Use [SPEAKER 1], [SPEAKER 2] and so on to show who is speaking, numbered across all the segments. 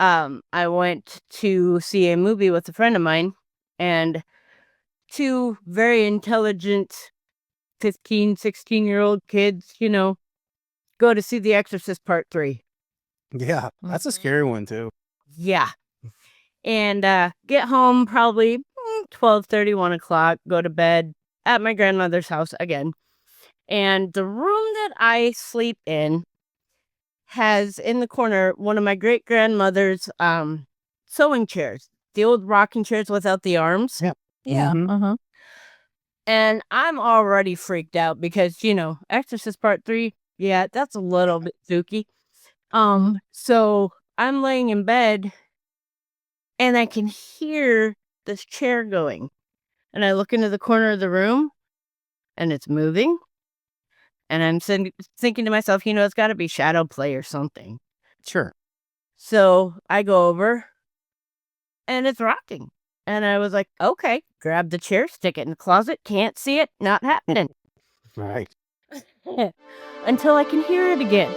[SPEAKER 1] I went to see a movie with a friend of mine, and two very intelligent 15, 16-year-old kids, go to see The Exorcist Part 3.
[SPEAKER 2] Yeah, that's a scary one, too.
[SPEAKER 1] Yeah. And get home probably 12:30, 1 o'clock, go to bed at my grandmother's house again. And the room that I sleep in has in the corner one of my great-grandmother's sewing chairs, the old rocking chairs without the arms.
[SPEAKER 2] Yeah.
[SPEAKER 3] Yeah.
[SPEAKER 2] Mhm.
[SPEAKER 1] And I'm already freaked out because, Exorcist Part 3, yeah, that's a little bit spooky. So I'm laying in bed and I can hear this chair going. And I look into the corner of the room and it's moving. And I'm thinking to myself, it's got to be shadow play or something.
[SPEAKER 2] Sure.
[SPEAKER 1] So I go over and it's rocking. And I was like, okay, grab the chair, stick it in the closet, can't see it, not happening.
[SPEAKER 2] Right.
[SPEAKER 1] Until I can hear it again.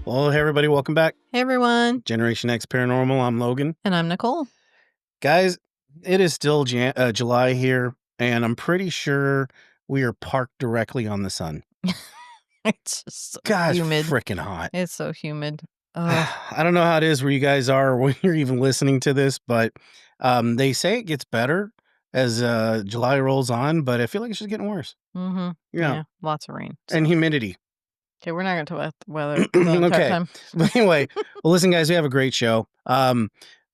[SPEAKER 2] Well, hey, everybody, welcome back.
[SPEAKER 3] Hey, everyone.
[SPEAKER 2] Generation X Paranormal, I'm Logan.
[SPEAKER 3] And I'm Nicole.
[SPEAKER 2] Guys, it is still July here, and I'm pretty sure we are parked directly on the sun.
[SPEAKER 3] It's just so
[SPEAKER 2] God,
[SPEAKER 3] humid.
[SPEAKER 2] it's freaking hot.
[SPEAKER 3] It's so humid.
[SPEAKER 2] I don't know how it is where you guys are when you're even listening to this, but they say it gets better as July rolls on, but I feel like it's just getting worse.
[SPEAKER 3] Mm-hmm. Yeah, lots of rain.
[SPEAKER 2] And humidity.
[SPEAKER 3] Okay, we're not going to talk about the weather the entire time.
[SPEAKER 2] But anyway, well, listen, guys, we have a great show.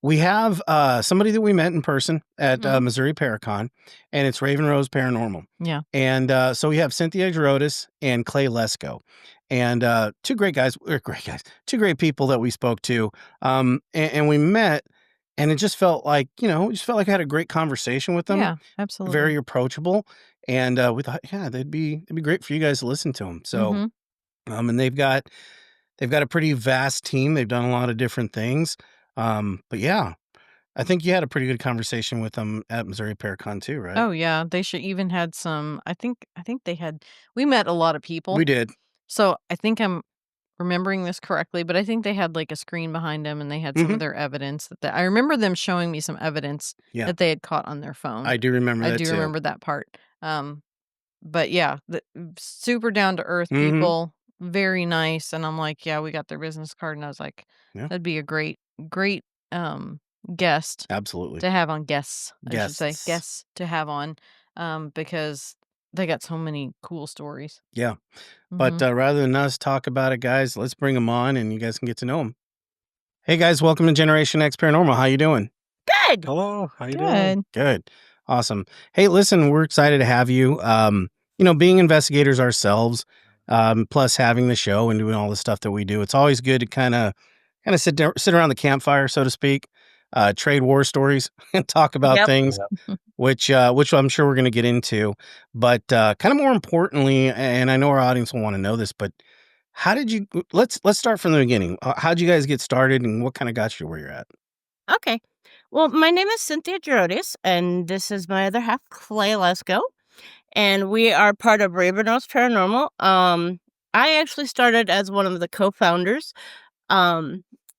[SPEAKER 2] We have somebody that we met in person at Missouri Paracon, and it's Raven Rose Paranormal.
[SPEAKER 3] Yeah.
[SPEAKER 2] And so we have Cynthia Gerodias and Clay Lesko. And two great people that we spoke to. And we met, and it just felt like, I had a great conversation with them.
[SPEAKER 3] Yeah, absolutely.
[SPEAKER 2] Very approachable. And we thought, yeah, it'd be great for you guys to listen to them. So, and they've got a pretty vast team. They've done a lot of different things. But yeah, I think you had a pretty good conversation with them at Missouri Paracon too, right?
[SPEAKER 3] Oh yeah, they should even had some. I think we met a lot of people.
[SPEAKER 2] We did.
[SPEAKER 3] So I think I'm remembering this correctly, but I think they had like a screen behind them, and they had some of their evidence I remember them showing me some evidence that they had caught on their phone.
[SPEAKER 2] I do remember that too.
[SPEAKER 3] Remember that part. But yeah, super down to earth people, very nice, and I'm like, yeah, we got their business card, and I was like, that'd be a great guest.
[SPEAKER 2] Absolutely.
[SPEAKER 3] To have on guests to have on, because they got so many cool stories.
[SPEAKER 2] Yeah. But rather than us talk about it, guys, let's bring them on and you guys can get to know them. Hey, guys, welcome to Generation X Paranormal. How you doing?
[SPEAKER 1] Good.
[SPEAKER 2] Hello. How you doing? Good. Awesome. Hey, listen, we're excited to have you. Being investigators ourselves, plus having the show and doing all the stuff that we do, it's always good to kind of sit around the campfire, so to speak, trade war stories and talk about things, which I'm sure we're going to get into. But kind of more importantly, and I know our audience will want to know this, but how did you? Let's start from the beginning. How'd you guys get started, and what kind of got you where you're at?
[SPEAKER 1] Okay. Well, my name is Cynthia Gerodias, and this is my other half, Clay Lesko, and we are part of Raven Rose Paranormal. I actually started as one of the co-founders.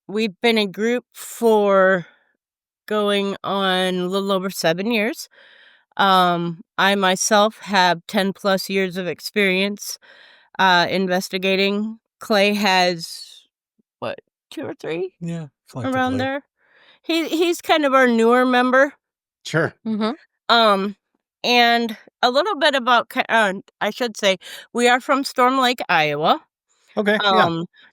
[SPEAKER 1] We've been a group for going on a little over 7 years. I myself have 10 plus years of experience investigating. Clay has, 2 or 3?
[SPEAKER 2] Yeah.
[SPEAKER 1] Around there. He's kind of our newer member.
[SPEAKER 2] Sure.
[SPEAKER 1] And a little bit about, I should say, we are from Storm Lake, Iowa.
[SPEAKER 2] Okay.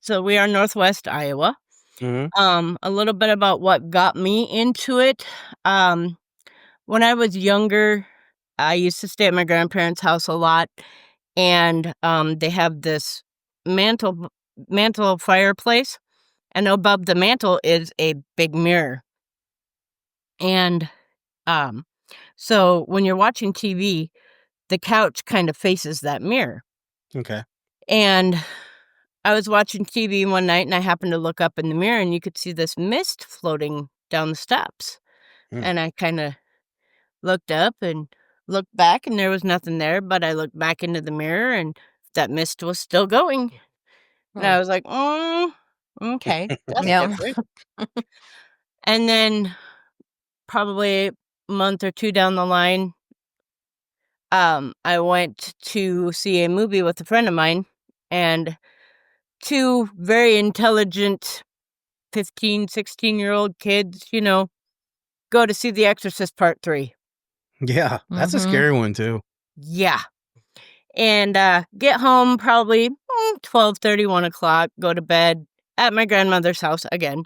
[SPEAKER 1] So we are Northwest Iowa. A little bit about what got me into it. When I was younger, I used to stay at my grandparents' house a lot, and they have this mantle mantle fireplace, and above the mantle is a big mirror. And um, so when you're watching TV, the couch kind of faces that mirror.
[SPEAKER 2] Okay.
[SPEAKER 1] And I was watching TV one night, and I happened to look up in the mirror, and you could see this mist floating down the steps.
[SPEAKER 2] Mm.
[SPEAKER 1] And I kind of looked up and looked back, and there was nothing there, but I looked back into the mirror, and that mist was still going. And I was like, okay, that's
[SPEAKER 3] Yeah.
[SPEAKER 1] different. And then probably a month or two down the line, I went to see a movie with a friend of mine, and two very intelligent 15, 16-year-old kids, go to see The Exorcist Part 3.
[SPEAKER 2] Yeah, that's a scary one too.
[SPEAKER 1] Yeah. And get home probably 12:30, 1 o'clock, go to bed at my grandmother's house again.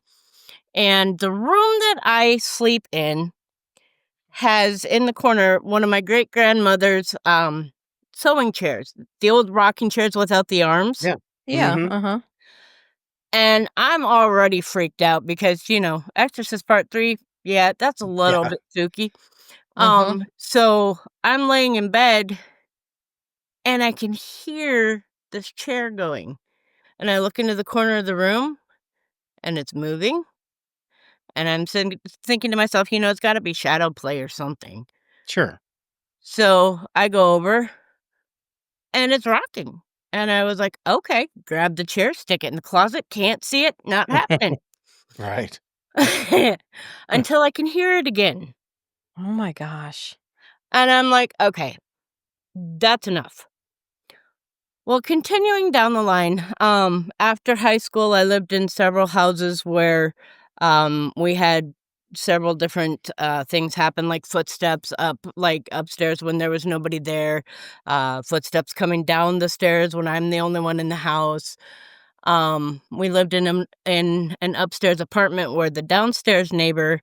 [SPEAKER 1] And the room that I sleep in has in the corner one of my great-grandmother's sewing chairs, the old rocking chairs without the arms.
[SPEAKER 2] Yeah.
[SPEAKER 3] Yeah.
[SPEAKER 2] Mhm.
[SPEAKER 1] And I'm already freaked out because, Exorcist Part 3, yeah, that's a little
[SPEAKER 2] Yeah.
[SPEAKER 1] bit spooky.
[SPEAKER 3] Mhm.
[SPEAKER 1] So I'm laying in bed and I can hear this chair going. And I look into the corner of the room and it's moving. And I'm thinking to myself, it's got to be shadow play or something.
[SPEAKER 2] Sure.
[SPEAKER 1] So I go over and it's rocking. And I was like, okay, grab the chair, stick it in the closet, can't see it, not happening.
[SPEAKER 2] Right.
[SPEAKER 1] Until I can hear it again.
[SPEAKER 3] Oh my gosh.
[SPEAKER 1] And I'm like, okay, that's enough. Well, continuing down the line, after high school, I lived in several houses where we had several different things happen, like footsteps like upstairs when there was nobody there, footsteps coming down the stairs when I'm the only one in the house. We lived in an upstairs apartment where the downstairs neighbor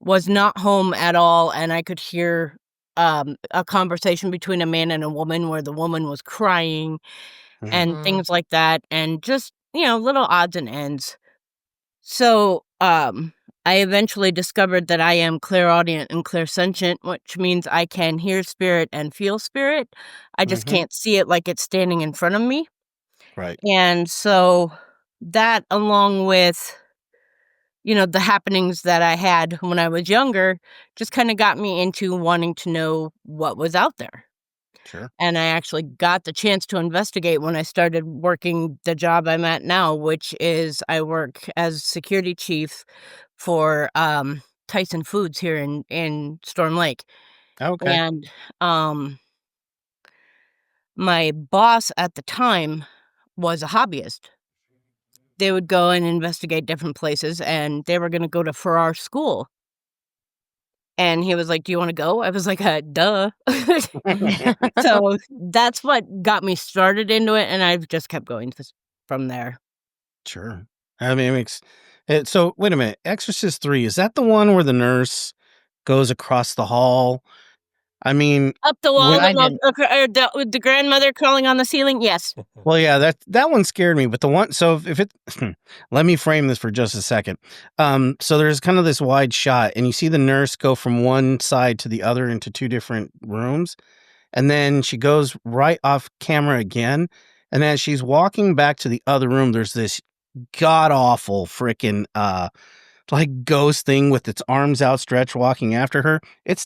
[SPEAKER 1] was not home at all, and I could hear a conversation between a man and a woman where the woman was crying and
[SPEAKER 3] Mhm.
[SPEAKER 1] things like that, and just, little odds and ends. So, I eventually discovered that I am clairaudient and clairsentient, which means I can hear spirit and feel spirit. I just
[SPEAKER 2] Mhm.
[SPEAKER 1] can't see it like it's standing in front of me.
[SPEAKER 2] Right.
[SPEAKER 1] And so that, along with, the happenings that I had when I was younger, just kind of got me into wanting to know what was out there.
[SPEAKER 2] Sure.
[SPEAKER 1] And I actually got the chance to investigate when I started working the job I'm at now, which is I work as security chief for Tyson Foods here in Storm Lake.
[SPEAKER 2] Okay.
[SPEAKER 1] And my boss at the time was a hobbyist. They would go and investigate different places, and they were going to go to Farrar School. And he was like, "Do you wanna go?" I was like, duh." So, that's what got me started into it, and I've just kept going from there.
[SPEAKER 2] Sure. I mean, it makes it so wait a minute. Exorcist 3, is that the one where the nurse goes across the hall? I mean,
[SPEAKER 1] Up the wall,
[SPEAKER 2] when
[SPEAKER 3] I
[SPEAKER 1] the
[SPEAKER 3] didn't.
[SPEAKER 1] with the grandmother crawling on the ceiling? Yes.
[SPEAKER 2] well, yeah, that one scared me, but the one so if it let me frame this for just a second. So there's kind of this wide shot and you see the nurse go from one side to the other into two different rooms, and then she goes right off camera again, and as she's walking back to the other room, there's this god awful freaking like ghost thing with its arms outstretched walking after her. It's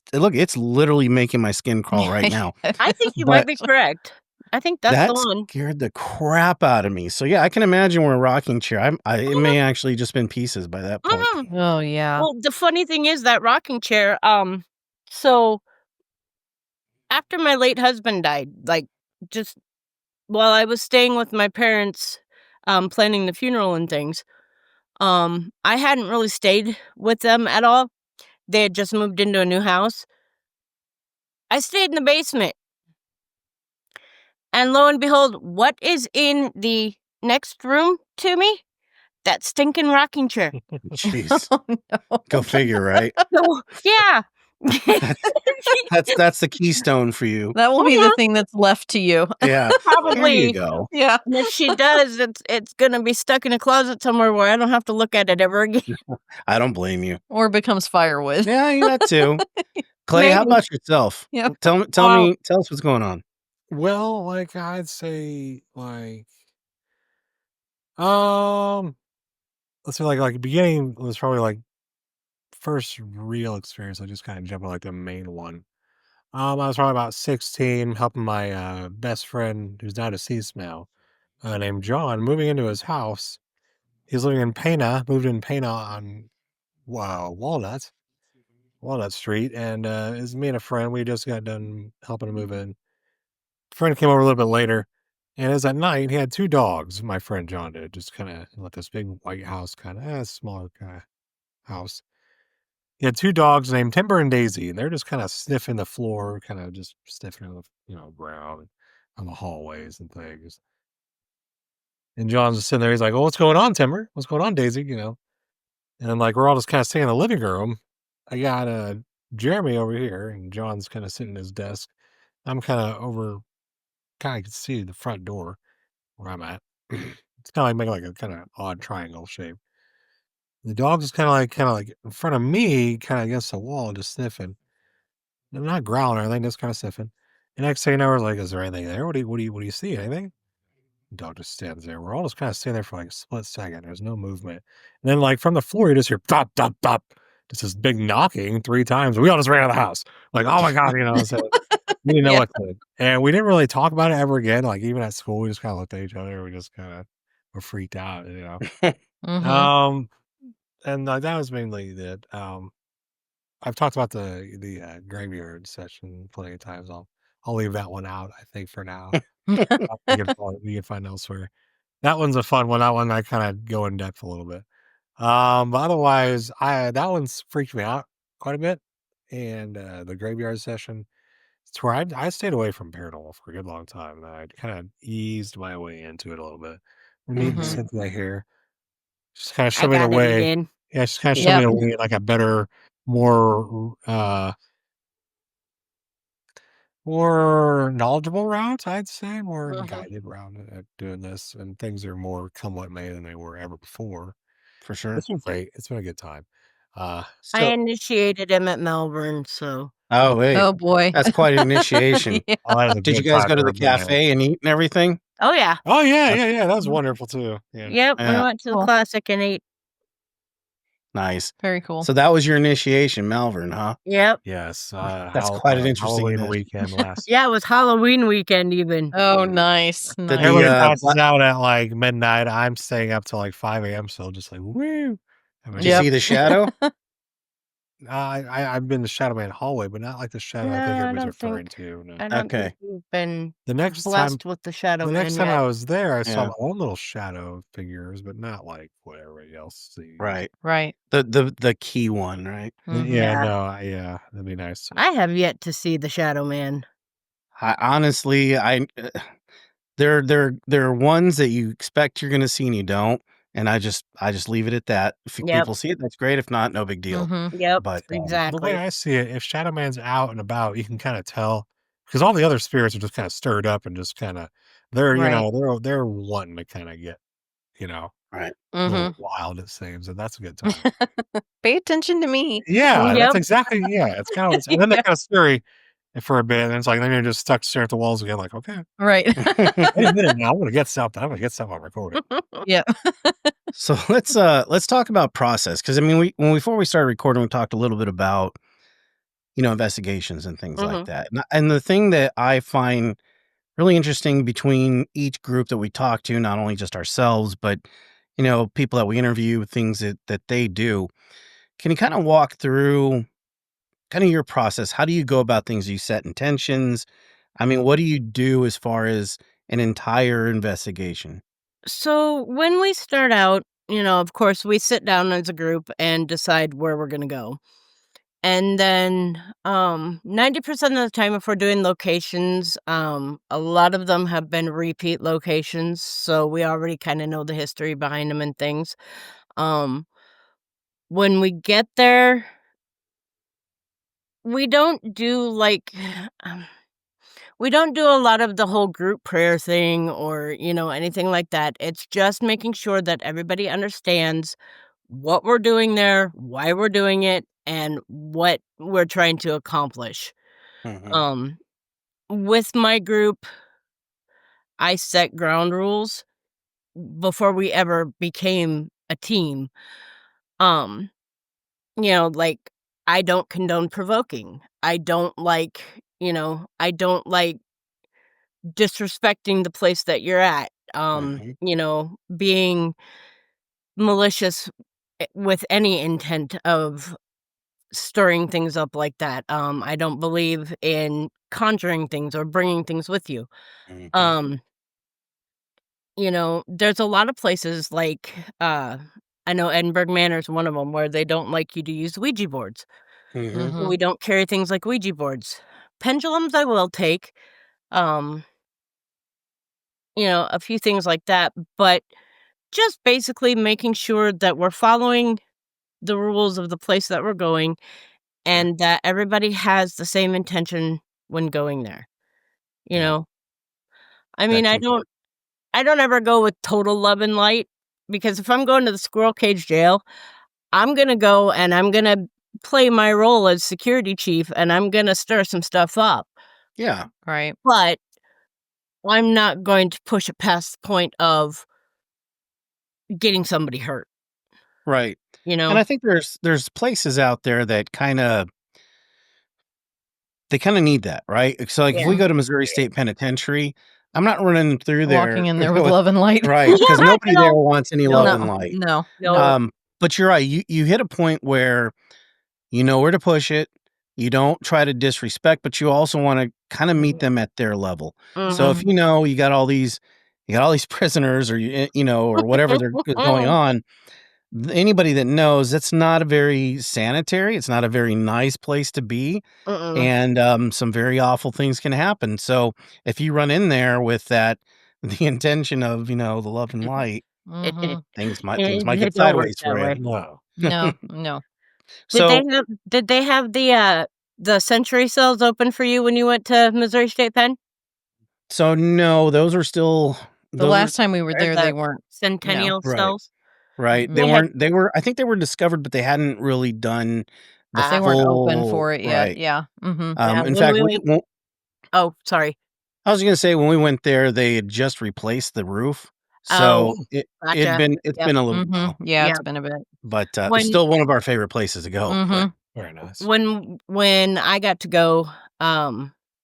[SPEAKER 2] literally making my skin crawl right now.
[SPEAKER 1] I think you might
[SPEAKER 2] But
[SPEAKER 1] be correct. I think that's the
[SPEAKER 2] that
[SPEAKER 1] one.
[SPEAKER 2] scared the crap out of me. So yeah, I can imagine where a rocking chair. It
[SPEAKER 1] Mhm,
[SPEAKER 2] may actually just been pieces by that point.
[SPEAKER 1] mhm.
[SPEAKER 3] Oh, yeah.
[SPEAKER 1] Well, the funny thing is that rocking chair, so after my late husband died, like, just while I was staying with my parents, planning the funeral and things, I hadn't really stayed with them at all. They had just moved into a new house. I stayed in the basement, and lo and behold, what is in the next room to me? That stinking rocking chair.
[SPEAKER 2] Jeez.
[SPEAKER 3] Oh, no.
[SPEAKER 2] Go figure, right?
[SPEAKER 1] No, yeah.
[SPEAKER 2] That's the keystone for you.
[SPEAKER 3] That will be the thing that's left to you.
[SPEAKER 2] Yeah. There you
[SPEAKER 1] Probably.
[SPEAKER 2] go.
[SPEAKER 3] Yeah.
[SPEAKER 1] And if she does, it's gonna be stuck in a closet somewhere where I don't have to look at it ever again.
[SPEAKER 2] I don't blame you.
[SPEAKER 3] Or becomes firewood.
[SPEAKER 2] Yeah, that too. Clay, how
[SPEAKER 1] Maybe.
[SPEAKER 2] about yourself?
[SPEAKER 3] Yep.
[SPEAKER 2] Tell us what's going on.
[SPEAKER 4] Well, like I'd say, let's say like beginning was probably like first real experience. I just kind of jump on like the main one. I was probably about 16, helping my best friend who's now deceased now, named John, moving into his house. He's living in Pana, moved in Pana on Walnut Street, and it's me and a friend. We just got done helping him move in. Friend came over a little bit later, and as at night, he had 2 dogs, my friend John did, just kinda like this big white house, kinda, smaller kinda house. He had 2 dogs named Timber and Daisy, and they're just kinda sniffing the floor, kinda just sniffing on the ground and on the hallways and things. And John's just sitting there, he's like, "Well, what's going on, Timber? What's going on, Daisy?" And then, like, we're all just kinda sitting in the living room. I got, Jeremy over here, and John's kinda sitting at his desk. I'm kinda over kinda can see the front door where I'm at. It's kinda like making like a kinda odd triangle shape. The dog is kinda like in front of me, kinda against the wall, just sniffing. They're not growling or anything, just kinda sniffing. The next thing you know, we're like, "Is there anything there? What do you see? Anything?" The dog just stands there. We're all just kinda standing there for like a split second. There's no movement. And then like from the floor, you just hear "Thop, thop, thop." Just this big knocking 3 times. We all just ran out of the house. Like, "Oh my god," so we didn't know
[SPEAKER 3] Yeah.
[SPEAKER 4] what to do. And we didn't really talk about it ever again. Like even at school, we just kinda looked at each other. We just kinda were freaked out.
[SPEAKER 3] Mhm.
[SPEAKER 4] Um, and that was mainly that. I've talked about the graveyard session plenty of times. I'll leave that one out, I think, for now. We can find elsewhere. That one's a fun one. That one I kinda go in depth a little bit. But otherwise, I that one's freaked me out quite a bit, and, the graveyard session, it's where I stayed away from paranormal for a good long time, and I kinda eased my way into it a little bit. We're meeting
[SPEAKER 3] Mhm.
[SPEAKER 4] Cynthia here. Just kinda
[SPEAKER 1] I
[SPEAKER 4] showed me the
[SPEAKER 1] gotta get
[SPEAKER 4] way.
[SPEAKER 1] in.
[SPEAKER 4] Yeah, she's kinda showed me
[SPEAKER 3] Yep.
[SPEAKER 4] the way, like a better, more, more knowledgeable route, I'd say, more
[SPEAKER 3] Mhm.
[SPEAKER 4] guided route at doing this, and things are more come what may than they were ever before.
[SPEAKER 2] For sure.
[SPEAKER 4] It's been great. It's been a good time.
[SPEAKER 1] I
[SPEAKER 4] So
[SPEAKER 1] initiated him at Melbourne, so
[SPEAKER 2] Oh, wait.
[SPEAKER 3] Oh, boy.
[SPEAKER 2] That's quite an initiation.
[SPEAKER 3] Yeah.
[SPEAKER 4] oh, that is a
[SPEAKER 2] Did you
[SPEAKER 4] good
[SPEAKER 2] guys
[SPEAKER 4] time
[SPEAKER 2] go to the
[SPEAKER 4] for a man.
[SPEAKER 2] cafe and eat and everything?
[SPEAKER 1] oh, yeah.
[SPEAKER 4] Oh, yeah,
[SPEAKER 2] Okay.
[SPEAKER 4] yeah, yeah, that was
[SPEAKER 3] Mhm.
[SPEAKER 4] wonderful too. Yeah.
[SPEAKER 1] Yep, we
[SPEAKER 2] Yeah,
[SPEAKER 1] went to the
[SPEAKER 3] Cool.
[SPEAKER 1] classic and ate.
[SPEAKER 2] nice.
[SPEAKER 3] Very cool.
[SPEAKER 2] So that was your initiation, Malvern, huh?
[SPEAKER 1] Yep.
[SPEAKER 4] Yes,
[SPEAKER 2] That's quite an interesting
[SPEAKER 4] Halloween
[SPEAKER 2] initiation.
[SPEAKER 4] weekend last
[SPEAKER 1] Yeah, it was Halloween weekend even.
[SPEAKER 3] Oh, nice.
[SPEAKER 2] Did
[SPEAKER 3] Nice.
[SPEAKER 2] the,
[SPEAKER 4] everybody passes
[SPEAKER 2] bla
[SPEAKER 4] out at, like, midnight. I'm staying up till, like, 5 a.m. still just like, "Woo." Having a
[SPEAKER 2] did you
[SPEAKER 4] good
[SPEAKER 3] Yep.
[SPEAKER 2] see the shadow?
[SPEAKER 4] I've been to Shadow Man hallway, but not like the shadow I
[SPEAKER 1] No,
[SPEAKER 4] think
[SPEAKER 1] I
[SPEAKER 4] everybody's
[SPEAKER 1] don't
[SPEAKER 4] referring
[SPEAKER 1] think
[SPEAKER 4] to, no.
[SPEAKER 1] I don't think
[SPEAKER 2] Okay,
[SPEAKER 1] you've been
[SPEAKER 4] The next time
[SPEAKER 1] blessed with the Shadow
[SPEAKER 4] the
[SPEAKER 1] Man
[SPEAKER 4] next time
[SPEAKER 1] yet.
[SPEAKER 4] I was there, I saw
[SPEAKER 2] yeah,
[SPEAKER 4] my own little shadow figures, but not like what everybody else sees.
[SPEAKER 2] right.
[SPEAKER 3] Right.
[SPEAKER 2] The key one, right?
[SPEAKER 3] Mhm.
[SPEAKER 4] Yeah,
[SPEAKER 1] Yeah.
[SPEAKER 4] no, yeah, that'd be nice.
[SPEAKER 1] I have yet to see the Shadow Man.
[SPEAKER 2] I honestly, there are ones that you expect you're gonna see and you don't, and I just leave it at that. If
[SPEAKER 1] Yep.
[SPEAKER 2] people see it, that's great. If not, no big deal.
[SPEAKER 3] Mhm.
[SPEAKER 1] Yep.
[SPEAKER 2] But,
[SPEAKER 4] The way
[SPEAKER 1] Exactly.
[SPEAKER 4] I see it, if Shadow Man's out and about, you can kind of tell because all the other spirits are just kind of stirred up and just kind of they're
[SPEAKER 3] Right.
[SPEAKER 4] they're wanting to kind of get you know
[SPEAKER 2] right.
[SPEAKER 4] a little
[SPEAKER 3] Mhm.
[SPEAKER 4] wild. It seems, and that's a good time.
[SPEAKER 3] Pay attention to me.
[SPEAKER 4] Yeah, that's
[SPEAKER 1] Yep.
[SPEAKER 4] exactly It's kind of and then they're
[SPEAKER 3] Yeah.
[SPEAKER 4] kind of scary for a bit, and it's like then you're just stuck staring at the walls again. Like, okay,
[SPEAKER 3] Right.
[SPEAKER 4] wait a minute now, I'm gonna get something. I'm gonna get something on recording.
[SPEAKER 3] Yeah.
[SPEAKER 2] So let's talk about process because I mean before we started recording we talked a little bit about investigations and things like
[SPEAKER 1] Mhm.
[SPEAKER 2] that and the thing that I find really interesting between each group that we talk to, not only just ourselves but people that we interview, things that they do. Can you kind of walk through kind of your process? How do you go about things? Do you set intentions? I mean, what do you do as far as an entire investigation?
[SPEAKER 1] So when we start out, of course, we sit down as a group and decide where we're going to go. And then 90% of the time, if we're doing locations, a lot of them have been repeat locations, so we already kind of know the history behind them and things. Um, when we get there, we don't do like um, we don't do a lot of the whole group prayer thing or anything like that. It's just making sure that everybody understands what we're doing there, why we're doing it, and what we're trying to accomplish.
[SPEAKER 2] Mhm.
[SPEAKER 1] Um, with my group, I set ground rules before we ever became a team. Um, like I don't condone provoking. I don't like disrespecting the place that you're at.
[SPEAKER 2] Mhm.
[SPEAKER 1] Being malicious with any intent of stirring things up like that. I don't believe in conjuring things or bringing things with you.
[SPEAKER 2] Mhm.
[SPEAKER 1] Um, there's a lot of places like I know Edinburgh Manor is one of them where they don't like you to use Ouija boards.
[SPEAKER 2] Mhm.
[SPEAKER 3] Mhm.
[SPEAKER 1] We don't carry things like Ouija boards. Pendulums I will take. Um, a few things like that, but just basically making sure that we're following the rules of the place that we're going
[SPEAKER 2] Sure.
[SPEAKER 1] and that everybody has the same intention when going there. You
[SPEAKER 2] Yeah.
[SPEAKER 1] know, I mean,
[SPEAKER 2] That's important.
[SPEAKER 1] I don't ever go with total love and light because if I'm going to the squirrel cage jail, I'm gonna go and I'm gonna play my role as security chief and I'm gonna stir some stuff up.
[SPEAKER 2] Yeah.
[SPEAKER 3] Right.
[SPEAKER 1] But I'm not going to push it past the point of getting somebody hurt.
[SPEAKER 2] Right.
[SPEAKER 1] You
[SPEAKER 2] And
[SPEAKER 1] know?
[SPEAKER 2] I think there's places out there that they kinda need that, right? So, like, if we
[SPEAKER 1] Yeah.
[SPEAKER 2] go to Missouri State Penitentiary, I'm not running through
[SPEAKER 3] Walking
[SPEAKER 2] there
[SPEAKER 3] in there with
[SPEAKER 2] with
[SPEAKER 3] love and light.
[SPEAKER 2] right, because nobody there
[SPEAKER 1] No,
[SPEAKER 2] wants any love
[SPEAKER 1] no,
[SPEAKER 2] and
[SPEAKER 3] No.
[SPEAKER 2] light.
[SPEAKER 3] No.
[SPEAKER 1] no.
[SPEAKER 2] But you're right, you hit a point where you know where to push it, you don't try to disrespect, but you also wanna kinda meet
[SPEAKER 1] Mhm.
[SPEAKER 2] them at their level. So, if
[SPEAKER 1] Mhm.
[SPEAKER 2] you got all these prisoners or or whatever they're going on, anybody that knows that's not a very sanitary, it's not a very nice place to be,
[SPEAKER 1] Mm-mm.
[SPEAKER 2] and, some very awful things can happen, so, if you run in there with that the intention of, the love and light,
[SPEAKER 3] Mhm.
[SPEAKER 2] things might
[SPEAKER 1] It
[SPEAKER 2] get
[SPEAKER 1] don't work
[SPEAKER 2] sideways
[SPEAKER 1] that
[SPEAKER 2] for you.
[SPEAKER 1] way.
[SPEAKER 4] No.
[SPEAKER 3] No. No.
[SPEAKER 2] So
[SPEAKER 1] Did they have the century cells open for you when you went to Missouri State Penn?
[SPEAKER 2] so no,
[SPEAKER 3] The
[SPEAKER 2] those are
[SPEAKER 3] last time we were
[SPEAKER 1] Or
[SPEAKER 3] there, they
[SPEAKER 1] the
[SPEAKER 3] weren't. No.
[SPEAKER 1] centennial
[SPEAKER 2] right,
[SPEAKER 1] cells?
[SPEAKER 2] right,
[SPEAKER 3] Mm-mm.
[SPEAKER 1] They had
[SPEAKER 2] I think they were discovered, but they hadn't really done the
[SPEAKER 3] They
[SPEAKER 1] ah,
[SPEAKER 3] weren't open
[SPEAKER 2] full
[SPEAKER 3] for it yet.
[SPEAKER 2] right,
[SPEAKER 3] Yeah. Mhm.
[SPEAKER 1] yeah,
[SPEAKER 2] in
[SPEAKER 1] when
[SPEAKER 2] fact,
[SPEAKER 1] we went oh, sorry.
[SPEAKER 2] I was gonna say when we went there, they had just replaced the roof,
[SPEAKER 1] Oh,
[SPEAKER 2] so
[SPEAKER 1] gotcha.
[SPEAKER 2] it's
[SPEAKER 1] Yep,
[SPEAKER 2] been a little
[SPEAKER 3] Mhm.
[SPEAKER 2] while,
[SPEAKER 3] Yeah,
[SPEAKER 1] yeah.
[SPEAKER 3] it's been a bit.
[SPEAKER 2] but, it's
[SPEAKER 1] When
[SPEAKER 2] still one of our favorite places to go, but
[SPEAKER 3] Mhm.
[SPEAKER 4] Very nice.
[SPEAKER 1] when I got to go,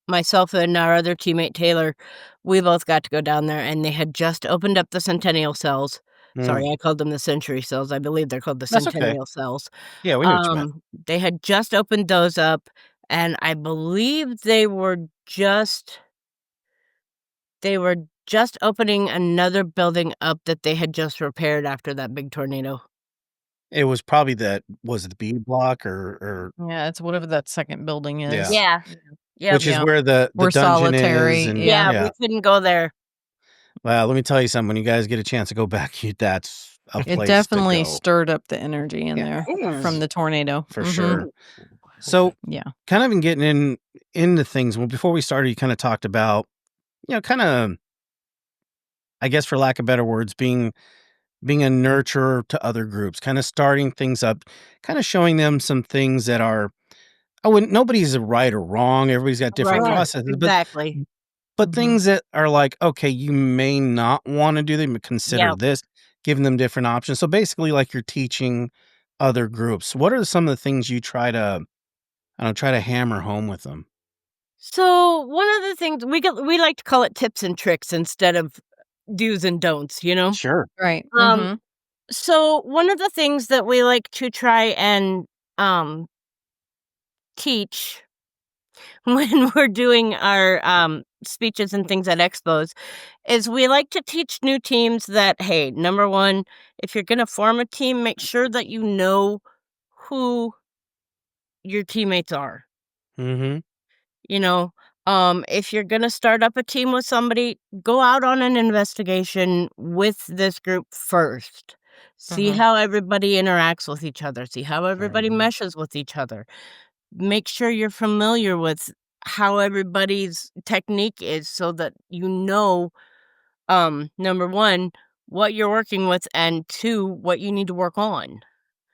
[SPEAKER 1] myself and our other teammate Taylor, we both got to go down there, and they had just opened up the centennial cells.
[SPEAKER 2] mm,
[SPEAKER 1] Sorry, I called them the century cells. I believe they're called the
[SPEAKER 2] that's okay.
[SPEAKER 1] centennial cells.
[SPEAKER 2] Yeah, we knew what you meant.
[SPEAKER 1] They had just opened those up, and I believe they were just opening another building up that they had just repaired after that big tornado.
[SPEAKER 2] It was probably that was it the B block or
[SPEAKER 3] Yeah, it's whatever that second building
[SPEAKER 2] yeah,
[SPEAKER 3] is.
[SPEAKER 1] Yeah. Yep.
[SPEAKER 2] which is
[SPEAKER 3] Yeah.
[SPEAKER 2] where the
[SPEAKER 3] We're
[SPEAKER 2] dungeon is
[SPEAKER 3] solitary.
[SPEAKER 2] and
[SPEAKER 3] Yeah.
[SPEAKER 1] Yeah, we
[SPEAKER 2] yeah.
[SPEAKER 1] couldn't go there.
[SPEAKER 2] Well, let me tell you something, when you guys get a chance to go back, that's a
[SPEAKER 3] It
[SPEAKER 2] place to
[SPEAKER 3] definitely
[SPEAKER 2] go.
[SPEAKER 3] stirred up the energy in
[SPEAKER 2] Yeah,
[SPEAKER 3] there from
[SPEAKER 1] Mm.
[SPEAKER 3] the tornado.
[SPEAKER 2] for
[SPEAKER 3] Mhm.
[SPEAKER 2] sure. So,
[SPEAKER 3] Yeah.
[SPEAKER 2] kind of in getting into things, well, before we started, you kinda talked about, kinda, I guess, for lack of better words, being a nurturer to other groups, kinda starting things up, kinda showing them some things that are I wouldn't nobody's a right or wrong, everybody's got different
[SPEAKER 1] Right.
[SPEAKER 4] Right.
[SPEAKER 2] processes,
[SPEAKER 1] Exactly.
[SPEAKER 2] but
[SPEAKER 3] Mhm.
[SPEAKER 2] things that are like, okay, you may not wanna do them, but consider
[SPEAKER 1] Yep.
[SPEAKER 2] this, giving them different options. So, basically, like you're teaching other groups. What are some of the things you I don't know, try to hammer home with them?
[SPEAKER 1] So, one of the things we like to call it tips and tricks instead of do's and don'ts, you know?
[SPEAKER 2] Sure.
[SPEAKER 3] Right.
[SPEAKER 1] Um,
[SPEAKER 3] Mhm.
[SPEAKER 1] so one of the things that we like to try and, teach when we're doing our, speeches and things at expos is we like to teach new teams that, hey, number 1, if you're gonna form a team, make sure that you know who your teammates are.
[SPEAKER 2] Mhm.
[SPEAKER 1] You know, if you're gonna start up a team with somebody, go out on an investigation with this group first. See
[SPEAKER 3] Mhm.
[SPEAKER 1] how everybody interacts with each other, see how everybody
[SPEAKER 4] Mhm.
[SPEAKER 1] meshes with each other. Make sure you're familiar with how everybody's technique is so that you know, number 1, what you're working with, and 2, what you need to work on.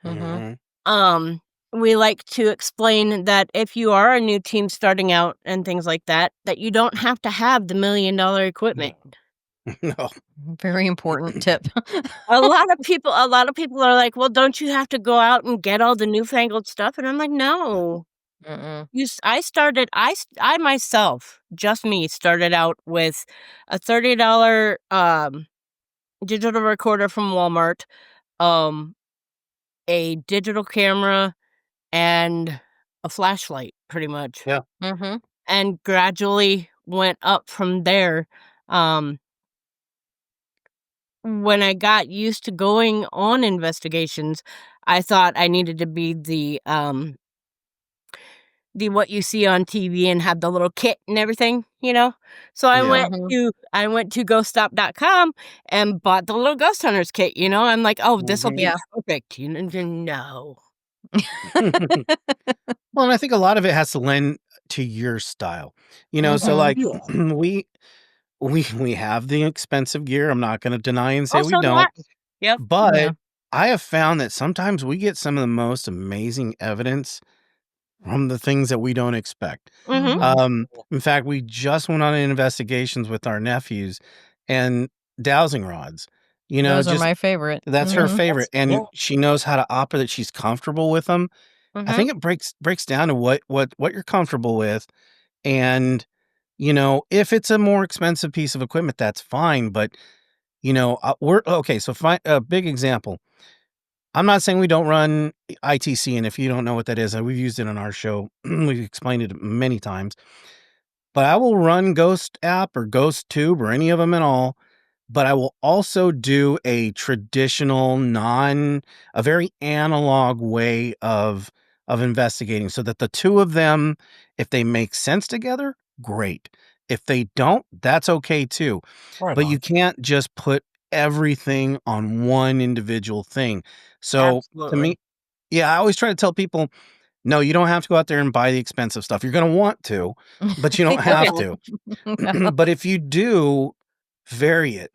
[SPEAKER 3] Mhm.
[SPEAKER 2] Mhm.
[SPEAKER 1] Um, we like to explain that if you are a new team starting out and things like that, that you don't have to have the $1,000,000 equipment.
[SPEAKER 2] No.
[SPEAKER 3] Very important tip.
[SPEAKER 1] A lot of people are like, "Well, don't you have to go out and get all the newfangled stuff?" And I'm like, "No."
[SPEAKER 3] Mm-mm.
[SPEAKER 1] I myself, just me, started out with a $30 digital recorder from Walmart, um, a digital camera, and a flashlight, pretty much,
[SPEAKER 2] Yeah.
[SPEAKER 3] Mhm.
[SPEAKER 1] and gradually went up from there. Um, when I got used to going on investigations, I thought I needed to be the what you see on TV and have the little kit and everything, you know? So
[SPEAKER 2] Yeah.
[SPEAKER 3] Mhm.
[SPEAKER 1] I went to ghoststop.com and bought the little ghost hunters kit, you know? I'm like, "Oh, this'll be
[SPEAKER 2] Mhm.
[SPEAKER 3] Yeah.
[SPEAKER 1] perfect." No.
[SPEAKER 2] Well, and I think a lot of it has to lend to your style. So,
[SPEAKER 3] Mhm.
[SPEAKER 2] like,
[SPEAKER 1] Yeah.
[SPEAKER 2] we have the expensive gear, I'm not gonna deny and say
[SPEAKER 1] Oh,
[SPEAKER 2] we
[SPEAKER 1] so do
[SPEAKER 2] don't,
[SPEAKER 1] I. Yep.
[SPEAKER 3] Yeah.
[SPEAKER 2] but I have found that sometimes we get some of the most amazing evidence from the things that we don't expect.
[SPEAKER 1] Mhm.
[SPEAKER 3] Mhm.
[SPEAKER 2] In fact, we just went on investigations with our nephews and dowsing rods,
[SPEAKER 3] Those are
[SPEAKER 2] just
[SPEAKER 3] my favorite.
[SPEAKER 2] that's her
[SPEAKER 3] Mhm.
[SPEAKER 2] favorite, and she knows how to operate, she's comfortable with them. I
[SPEAKER 1] Mhm.
[SPEAKER 2] think it breaks down to what you're comfortable with, and, if it's a more expensive piece of equipment, that's fine, but, we're okay, so a big example. I'm not saying we don't run ITC, and if you don't know what that is, we've used it on our show. We've explained it many times. But I will run Ghost app or Ghost Tube or any of them at all, but I will also do a traditional a very analog way of investigating so that the two of them, if they make sense together, great. If they don't, that's okay too.
[SPEAKER 4] Right
[SPEAKER 2] But you
[SPEAKER 4] on.
[SPEAKER 2] can't just put everything on one individual thing. So to
[SPEAKER 1] Absolutely.
[SPEAKER 2] me, yeah, I always try to tell people, no, you don't have to go out there and buy the expensive stuff. You're going to want to, but you don't
[SPEAKER 1] Oh,
[SPEAKER 2] have
[SPEAKER 1] yeah.
[SPEAKER 2] to.
[SPEAKER 3] Yeah.
[SPEAKER 2] But if you do, vary it.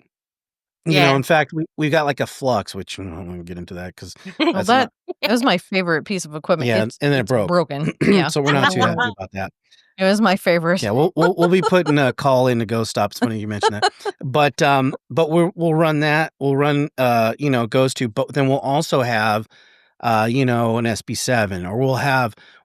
[SPEAKER 1] Yeah.
[SPEAKER 2] In fact, we got like a flux, which I'm not gonna get into that because
[SPEAKER 3] Well,
[SPEAKER 2] that's not.
[SPEAKER 3] that was my favorite piece of equipment.
[SPEAKER 2] Yeah, and then it
[SPEAKER 3] It's
[SPEAKER 2] broke.
[SPEAKER 3] broken. Yeah.
[SPEAKER 2] So we're
[SPEAKER 3] I
[SPEAKER 2] not
[SPEAKER 3] don't
[SPEAKER 2] too
[SPEAKER 3] want
[SPEAKER 2] happy about that.
[SPEAKER 3] it was my favorite.
[SPEAKER 2] Yeah, we'll be putting a call in to Ghost Stop. It's funny you mentioned that. But we'll run that. We'll run Ghost Tube, but then we'll also have an SB7, or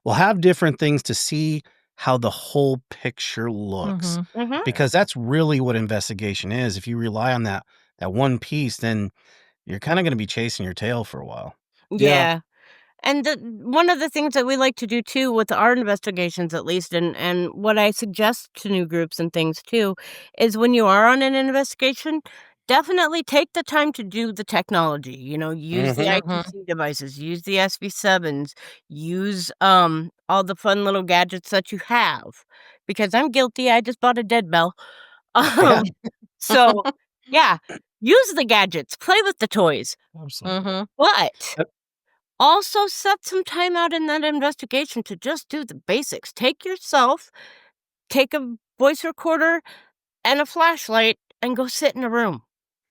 [SPEAKER 2] we'll have different things to see how the whole picture looks,
[SPEAKER 3] Mhm.
[SPEAKER 1] Mhm.
[SPEAKER 4] Yeah.
[SPEAKER 2] because that's really what investigation is. If you rely on that one piece, then you're kind of going to be chasing your tail for a while.
[SPEAKER 4] Yeah.
[SPEAKER 1] Yeah. And one of the things that we like to do too with our investigations, at least, and what I suggest to new groups and things too, is when you are on an investigation, definitely take the time to do the technology. Use the
[SPEAKER 2] Hmm.
[SPEAKER 3] Mhm.
[SPEAKER 1] ITC devices, use the SB7s, use all the fun little gadgets that you have. Because I'm guilty, I just bought a dead bell.
[SPEAKER 2] Yeah.
[SPEAKER 1] Um, so yeah, use the gadgets, play with the toys,
[SPEAKER 4] Absolutely.
[SPEAKER 3] Mhm.
[SPEAKER 1] but
[SPEAKER 2] Yep.
[SPEAKER 1] also set some time out in that investigation to just do the basics. Take a voice recorder and a flashlight and go sit in a room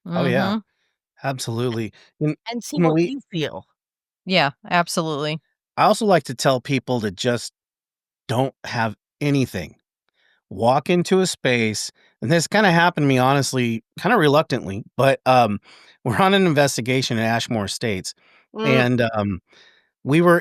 [SPEAKER 2] Oh yeah,
[SPEAKER 3] Mhm.
[SPEAKER 2] absolutely. And
[SPEAKER 1] and see what
[SPEAKER 2] we
[SPEAKER 1] you feel.
[SPEAKER 3] Yeah, absolutely.
[SPEAKER 2] I also like to tell people to just don't have anything. Walk into a space, and this kind of happened to me honestly, kind of reluctantly, but we're on an investigation in Ashmore Estates,
[SPEAKER 1] Mm,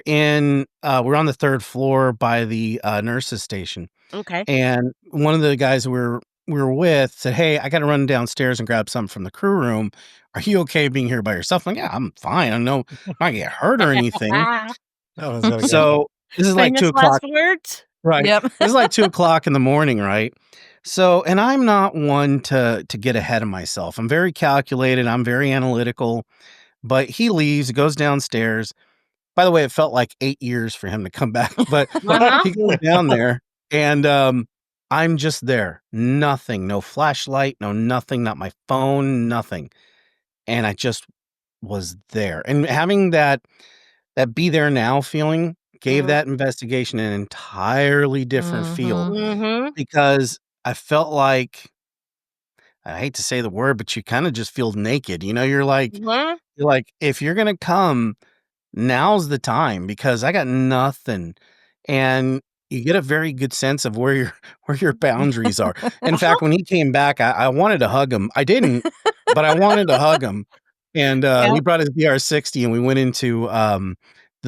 [SPEAKER 2] and we're on the third floor by the nurses station,
[SPEAKER 1] okay.
[SPEAKER 2] and one of the guys we were with said, "Hey, I got to run downstairs and grab something from the crew room. Are you okay being here by yourself?" I'm like, "Yeah, I'm fine. I know I'm not gonna get hurt or anything."
[SPEAKER 1] Ah,
[SPEAKER 4] Oh, that's gotta get fun.
[SPEAKER 2] So this is like two
[SPEAKER 1] famous last
[SPEAKER 2] o'clock.
[SPEAKER 1] words.
[SPEAKER 2] Right.
[SPEAKER 3] Yep.
[SPEAKER 2] This is like 2 o'clock in the morning, right? So, and I'm not one to get ahead of myself. I'm very calculated, I'm very analytical, but he leaves, goes downstairs. By the way, it felt like 8 years for him to come back, but he goes down there, and I'm just there. Nothing, no flashlight, no nothing, not my phone, nothing. And I just was there. And having that be there now feeling gave that investigation an entirely different feel because I felt like, I hate to say the word, but you kind of just feel naked. You're like, if you're gonna come, now's the time because I got nothing. And you get a very good sense of where your boundaries are. In fact, when he came back, I wanted to hug him. I didn't, but I wanted to hug him. And he brought his VR60 and we went into the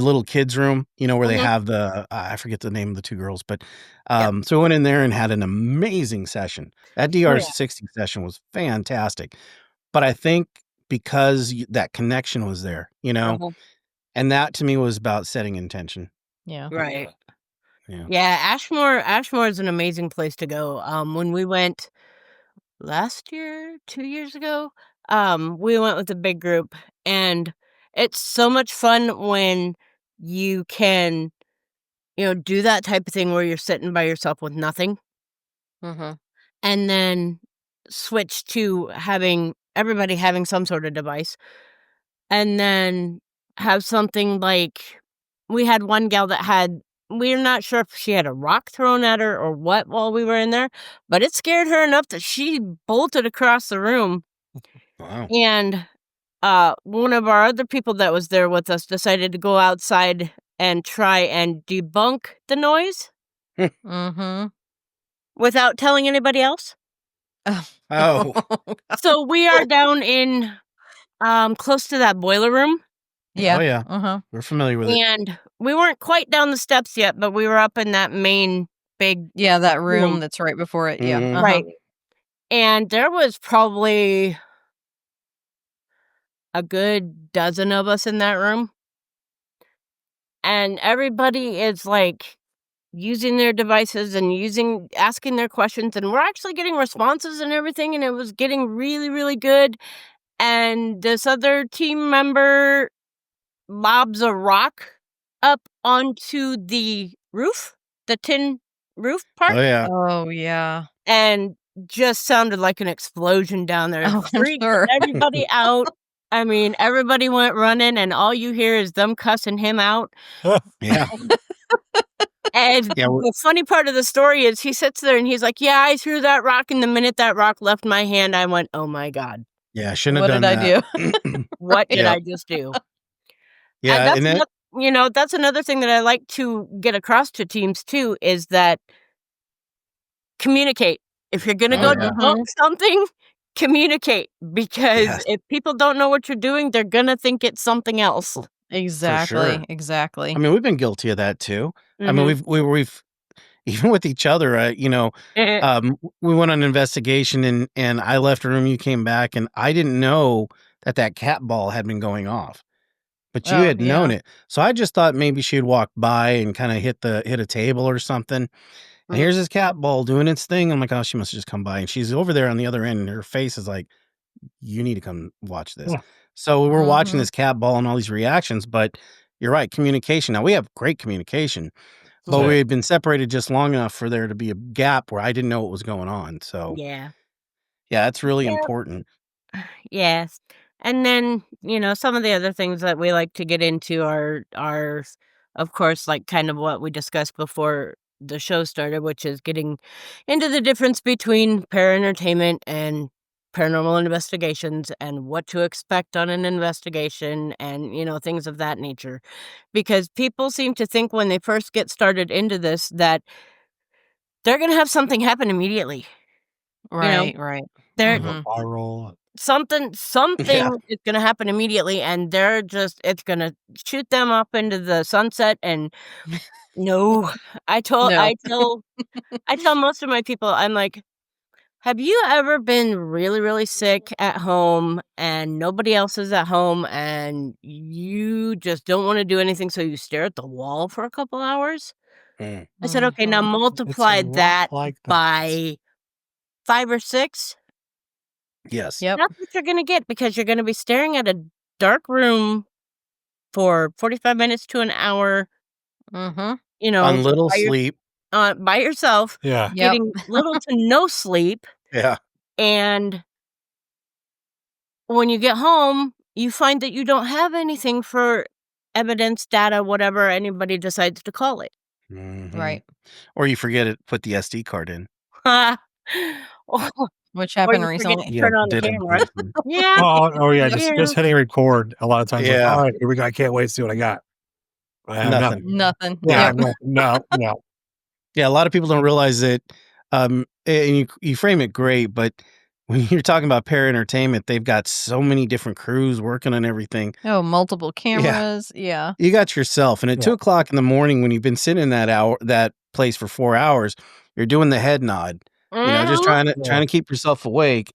[SPEAKER 2] little kids room, where they have the I forget the name of the two girls, but so we went in there and had an amazing session. That DR60 session was fantastic. But I think because that connection was there, and that to me was about setting intention.
[SPEAKER 3] Yeah.
[SPEAKER 1] Right.
[SPEAKER 2] Yeah.
[SPEAKER 1] Yeah, Ashmore is an amazing place to go. When we went last year, 2 years ago, we went with a big group, and it's so much fun when you can, do that type of thing where you're sitting by yourself with nothing, and then switch to having everybody having some sort of device, and then have something like we had one gal that we're not sure if she had a rock thrown at her or what while we were in there, but it scared her enough that she bolted across the room.
[SPEAKER 2] Wow.
[SPEAKER 1] And one of our other people that was there with us decided to go outside and try and debunk the noise without telling anybody else.
[SPEAKER 2] Oh.
[SPEAKER 1] So we are down in close to that boiler room.
[SPEAKER 3] Yeah.
[SPEAKER 2] Oh, yeah. We're familiar with it.
[SPEAKER 1] And we weren't quite down the steps yet, but we were up in that main big
[SPEAKER 3] that room
[SPEAKER 1] room.
[SPEAKER 3] that's right before it. Yeah.
[SPEAKER 1] Right. And there was probably a good dozen of us in that room. And everybody is like using their devices and asking their questions, and we're actually getting responses and everything, and it was getting really, really good. And this other team member lobs a rock up onto the roof, the tin roof part.
[SPEAKER 2] Oh, yeah.
[SPEAKER 3] Oh, yeah.
[SPEAKER 1] And just sounded like an explosion down there.
[SPEAKER 3] Oh, I'm
[SPEAKER 1] Freaked
[SPEAKER 3] sure.
[SPEAKER 1] everybody out. I mean, everybody went running, and all you hear is them cussing him out.
[SPEAKER 2] Yeah.
[SPEAKER 1] And
[SPEAKER 2] Yeah,
[SPEAKER 1] the funny part of the story is he sits there and he's like, "Yeah, I threw that rock, and the minute that rock left my hand, I went, oh my God,
[SPEAKER 2] yeah, I shouldn't
[SPEAKER 3] What
[SPEAKER 2] have
[SPEAKER 3] did
[SPEAKER 2] done
[SPEAKER 3] I
[SPEAKER 2] that.
[SPEAKER 1] what did
[SPEAKER 2] Yeah.
[SPEAKER 1] I just do?"
[SPEAKER 2] Yeah,
[SPEAKER 1] That's
[SPEAKER 2] and that
[SPEAKER 1] that's another thing that I like to get across to teams too, is that communicate. If you're gonna go debunk something, communicate, because
[SPEAKER 2] Yes.
[SPEAKER 1] if people don't know what you're doing, they're gonna think it's something else.
[SPEAKER 3] Exactly.
[SPEAKER 2] sure.
[SPEAKER 3] Exactly.
[SPEAKER 2] I mean, we've been guilty of that too. I mean, we've even with each other, we went on an investigation and I left a room, you came back, and I didn't know that cat ball had been going off, but you
[SPEAKER 3] Oh,
[SPEAKER 2] had known it. So I just thought maybe she'd walk by and kind of hit a table or something. And here's this cat ball doing its thing. I'm like, oh, she must have just come by. And she's over there on the other end, and her face is like, you need to come watch this. So we're watching this cat ball and all these reactions, but you're right, communication. Now we have great communication, but
[SPEAKER 1] Yeah.
[SPEAKER 2] we've been separated just long enough for there to be a gap where I didn't know what was going on. So
[SPEAKER 1] Yeah.
[SPEAKER 2] yeah, it's really
[SPEAKER 1] Yep.
[SPEAKER 2] important.
[SPEAKER 1] Yes. And then, some of the other things that we like to get into are of course, like kind of what we discussed before the show started, which is getting into the difference between para-entertainment and paranormal investigations and what to expect on an investigation and, things of that nature. Because people seem to think when they first get started into this that they're going to have something happen immediately.
[SPEAKER 3] Right.
[SPEAKER 1] They're
[SPEAKER 4] Viral.
[SPEAKER 1] something
[SPEAKER 2] Yeah.
[SPEAKER 1] is gonna happen immediately, and it's gonna shoot them up into the sunset, and no.
[SPEAKER 3] No.
[SPEAKER 1] I tell most of my people, I'm like, "Have you ever been really, really sick at home, and nobody else is at home, and you just don't wanna do anything, so you stare at the wall for a couple hours?"
[SPEAKER 2] Mm.
[SPEAKER 1] I said, "Okay, now multiply
[SPEAKER 4] It's a lot
[SPEAKER 1] that
[SPEAKER 4] like that.
[SPEAKER 1] by 5 or 6."
[SPEAKER 2] Yes.
[SPEAKER 3] Yep.
[SPEAKER 1] That's what you're gonna get, because you're gonna be staring at a dark room for 45 minutes to an hour,
[SPEAKER 3] Mm-hmm.
[SPEAKER 2] On little sleep.
[SPEAKER 1] by yourself,
[SPEAKER 4] Yeah.
[SPEAKER 1] getting little to no sleep,
[SPEAKER 2] Yeah.
[SPEAKER 1] and when you get home, you find that you don't have anything for evidence, data, whatever anybody decides to call it.
[SPEAKER 2] Mhm.
[SPEAKER 3] Right.
[SPEAKER 2] Or you forget it, put the SD card in.
[SPEAKER 1] Or
[SPEAKER 3] Which
[SPEAKER 1] or
[SPEAKER 3] happened
[SPEAKER 1] you forget to
[SPEAKER 3] recently.
[SPEAKER 1] turn on the
[SPEAKER 2] did
[SPEAKER 1] camera.
[SPEAKER 2] happen.
[SPEAKER 1] Yeah.
[SPEAKER 4] Oh yeah.
[SPEAKER 1] Yeah.
[SPEAKER 4] Just hitting record a lot of times. Like,
[SPEAKER 2] Yeah.
[SPEAKER 4] all right, here we go. I can't wait to see what I got. I have
[SPEAKER 2] Nothing.
[SPEAKER 3] Nothing.
[SPEAKER 4] Yeah, I
[SPEAKER 3] Yep.
[SPEAKER 4] have no.
[SPEAKER 2] Yeah, a lot of people don't realize that, and you frame it great, but when you're talking about para entertainment, they've got so many different crews working on everything.
[SPEAKER 3] Oh, multiple
[SPEAKER 2] Yeah.
[SPEAKER 3] cameras. Yeah.
[SPEAKER 2] You got yourself, and at
[SPEAKER 4] Yeah.
[SPEAKER 2] 2:00 in the morning when you've been sitting in that place for 4 hours, you're doing the head nod, just
[SPEAKER 1] Mhm.
[SPEAKER 2] trying to keep yourself awake,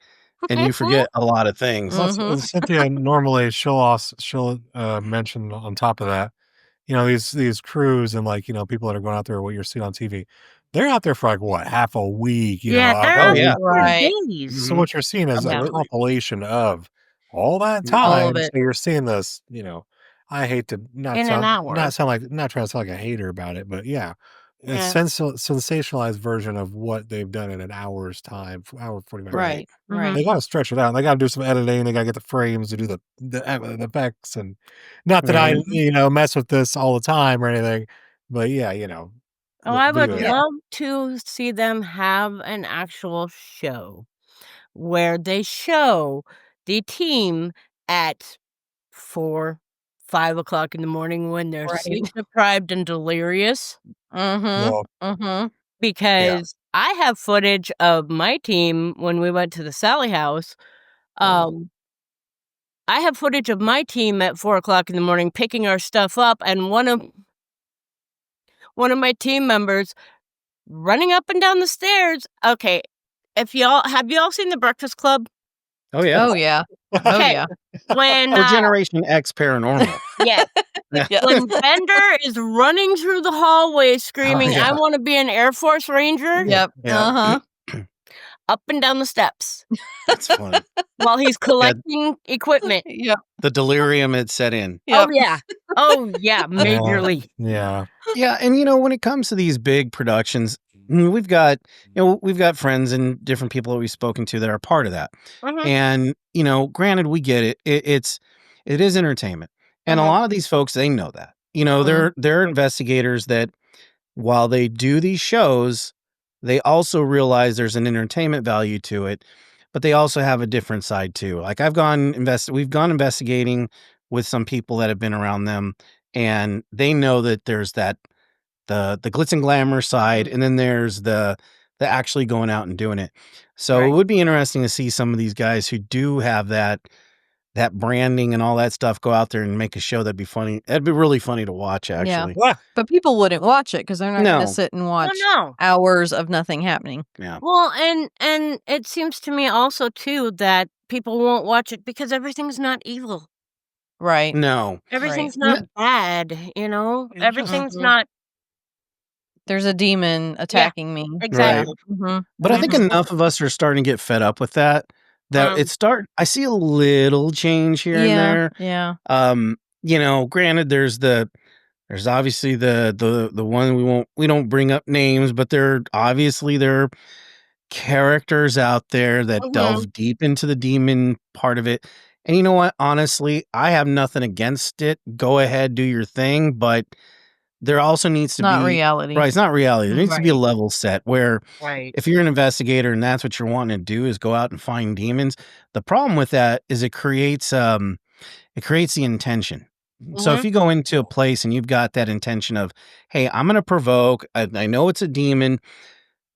[SPEAKER 2] and you forget a lot of things.
[SPEAKER 4] Well,
[SPEAKER 3] Mhm.
[SPEAKER 4] Cynthia normally she'll mention on top of that, these crews and people that are going out there, what you're seeing on TV, they're out there for like what, half a week,
[SPEAKER 1] Yeah,
[SPEAKER 4] a
[SPEAKER 1] they're
[SPEAKER 2] Oh,
[SPEAKER 1] out
[SPEAKER 4] week.
[SPEAKER 2] yeah.
[SPEAKER 1] there for
[SPEAKER 3] Right.
[SPEAKER 1] days.
[SPEAKER 4] So
[SPEAKER 2] Mhm.
[SPEAKER 4] what you're seeing is a
[SPEAKER 2] Absolutely.
[SPEAKER 4] compilation of all that
[SPEAKER 3] All of
[SPEAKER 4] time.
[SPEAKER 3] it.
[SPEAKER 4] So you're seeing this, I hate to
[SPEAKER 1] In an hour.
[SPEAKER 4] not trying to sound like a hater about it, but yeah, a
[SPEAKER 1] Yeah.
[SPEAKER 4] sensationalized version of what they've done in an hour's time, hour 45 minutes.
[SPEAKER 3] Right. Right.
[SPEAKER 4] They gotta stretch it out. They gotta do some editing. They gotta get the frames to do the effects, and not that I,
[SPEAKER 2] Right.
[SPEAKER 4] mess with this all the time or anything, but yeah,
[SPEAKER 1] Oh, I would
[SPEAKER 4] video.
[SPEAKER 2] Yeah.
[SPEAKER 1] love to see them have an actual show where they show the team at 4, 5 o'clock in the morning when they're
[SPEAKER 3] Right.
[SPEAKER 1] sleep deprived and delirious,
[SPEAKER 3] Mm-hmm.
[SPEAKER 4] Well,
[SPEAKER 3] Mm-hmm.
[SPEAKER 2] Yeah.
[SPEAKER 1] because I have footage of my team when we went to the Sally house. I have footage of my team at 4 o'clock in the morning picking our stuff up, and one of my team members running up and down the stairs. Okay, have y'all seen The Breakfast Club?
[SPEAKER 2] Oh, yeah.
[SPEAKER 3] Oh yeah. Oh
[SPEAKER 1] Okay,
[SPEAKER 3] yeah.
[SPEAKER 1] when
[SPEAKER 2] We're Generation X paranormal.
[SPEAKER 1] yes,
[SPEAKER 2] Yeah.
[SPEAKER 3] Yes.
[SPEAKER 1] when Bender is running through the hallway screaming,
[SPEAKER 2] yeah.
[SPEAKER 1] "I want to be an Air Force Ranger,"
[SPEAKER 3] Yep.
[SPEAKER 2] Yeah.
[SPEAKER 3] Uh-huh.
[SPEAKER 1] up and down the steps
[SPEAKER 2] That's funny.
[SPEAKER 1] while he's collecting equipment.
[SPEAKER 3] Yep.
[SPEAKER 2] The delirium had set in.
[SPEAKER 3] Yep.
[SPEAKER 1] Oh yeah, majorly.
[SPEAKER 4] yeah.
[SPEAKER 2] Yeah, and when it comes to these big productions, we've got friends and different people that we've spoken to that are part of that.
[SPEAKER 1] Mhm,
[SPEAKER 2] And granted, we get it. It is entertainment, and a
[SPEAKER 1] mhm,
[SPEAKER 2] lot of these folks, they know that. They're investigators that, while they do these shows, they also realize there's an entertainment value to it, but they also have a different side too. Like we've gone investigating with some people that have been around them, and they know that there's the glitz and glamour side, and then there's the actually going out and doing it. So
[SPEAKER 1] right.
[SPEAKER 2] it would be interesting to see some of these guys who do have that branding and all that stuff go out there and make a show that'd be funny. That'd be really funny to watch, actually.
[SPEAKER 4] Yeah.
[SPEAKER 3] But people wouldn't watch it because they're not going
[SPEAKER 2] No.
[SPEAKER 3] to sit and
[SPEAKER 1] Oh
[SPEAKER 3] watch
[SPEAKER 1] no.
[SPEAKER 3] hours of nothing happening.
[SPEAKER 2] Yeah.
[SPEAKER 1] Well, and it seems to me also too that people won't watch it because everything's not evil.
[SPEAKER 3] Right.
[SPEAKER 2] No.
[SPEAKER 1] Everything's
[SPEAKER 2] Right.
[SPEAKER 1] not bad, Everything's
[SPEAKER 3] Mhm.
[SPEAKER 1] not
[SPEAKER 3] There's a demon attacking me.
[SPEAKER 1] exactly.
[SPEAKER 3] Mm-hmm.
[SPEAKER 2] But I think
[SPEAKER 1] Mhm.
[SPEAKER 2] enough of us are starting to get fed up with that
[SPEAKER 1] Um,
[SPEAKER 2] I see a little change here and
[SPEAKER 3] Yeah.
[SPEAKER 2] there.
[SPEAKER 3] Yeah.
[SPEAKER 2] Granted, there's obviously the one we don't bring up names, but there are characters out there that
[SPEAKER 1] mhm.
[SPEAKER 2] delve deep into the demon part of it. And you know what? Honestly, I have nothing against it. Go ahead, do your thing, but there also needs to
[SPEAKER 3] Not
[SPEAKER 2] be
[SPEAKER 3] reality.
[SPEAKER 2] right, it's not reality. There needs to be a
[SPEAKER 1] Right.
[SPEAKER 2] level set where
[SPEAKER 1] Right.
[SPEAKER 2] if you're an investigator and that's what you're wanting to do is go out and find demons, the problem with that is it creates the intention. So if
[SPEAKER 1] Mhm.
[SPEAKER 2] you go into a place and you've got that intention of, hey, I'm going to provoke, I know it's a demon,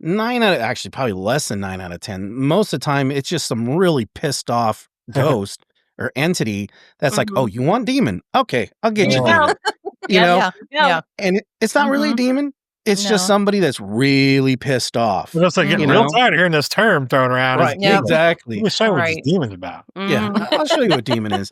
[SPEAKER 2] actually probably less than 9 out of 10. Most of the time, it's just some really pissed off ghost or entity that's like, oh,
[SPEAKER 1] Mhm.
[SPEAKER 2] you want demon? Okay, I'll get
[SPEAKER 1] There
[SPEAKER 2] you
[SPEAKER 1] you
[SPEAKER 2] demon.
[SPEAKER 1] go.
[SPEAKER 2] You
[SPEAKER 1] Yep.
[SPEAKER 2] know,
[SPEAKER 3] Yeah.
[SPEAKER 1] Yeah.
[SPEAKER 3] Yeah.
[SPEAKER 2] and it's not really a
[SPEAKER 3] Mhm.
[SPEAKER 2] demon. It's just
[SPEAKER 3] No.
[SPEAKER 2] somebody that's really pissed off.
[SPEAKER 4] We're just like getting
[SPEAKER 2] You
[SPEAKER 4] real
[SPEAKER 2] know?
[SPEAKER 4] tired of hearing this term thrown around.
[SPEAKER 2] Right,
[SPEAKER 3] Yep.
[SPEAKER 2] exactly.
[SPEAKER 4] Let me show you what this
[SPEAKER 3] Right.
[SPEAKER 4] demon's about.
[SPEAKER 2] Yeah,
[SPEAKER 1] Mhm.
[SPEAKER 2] I'll show you what demon is.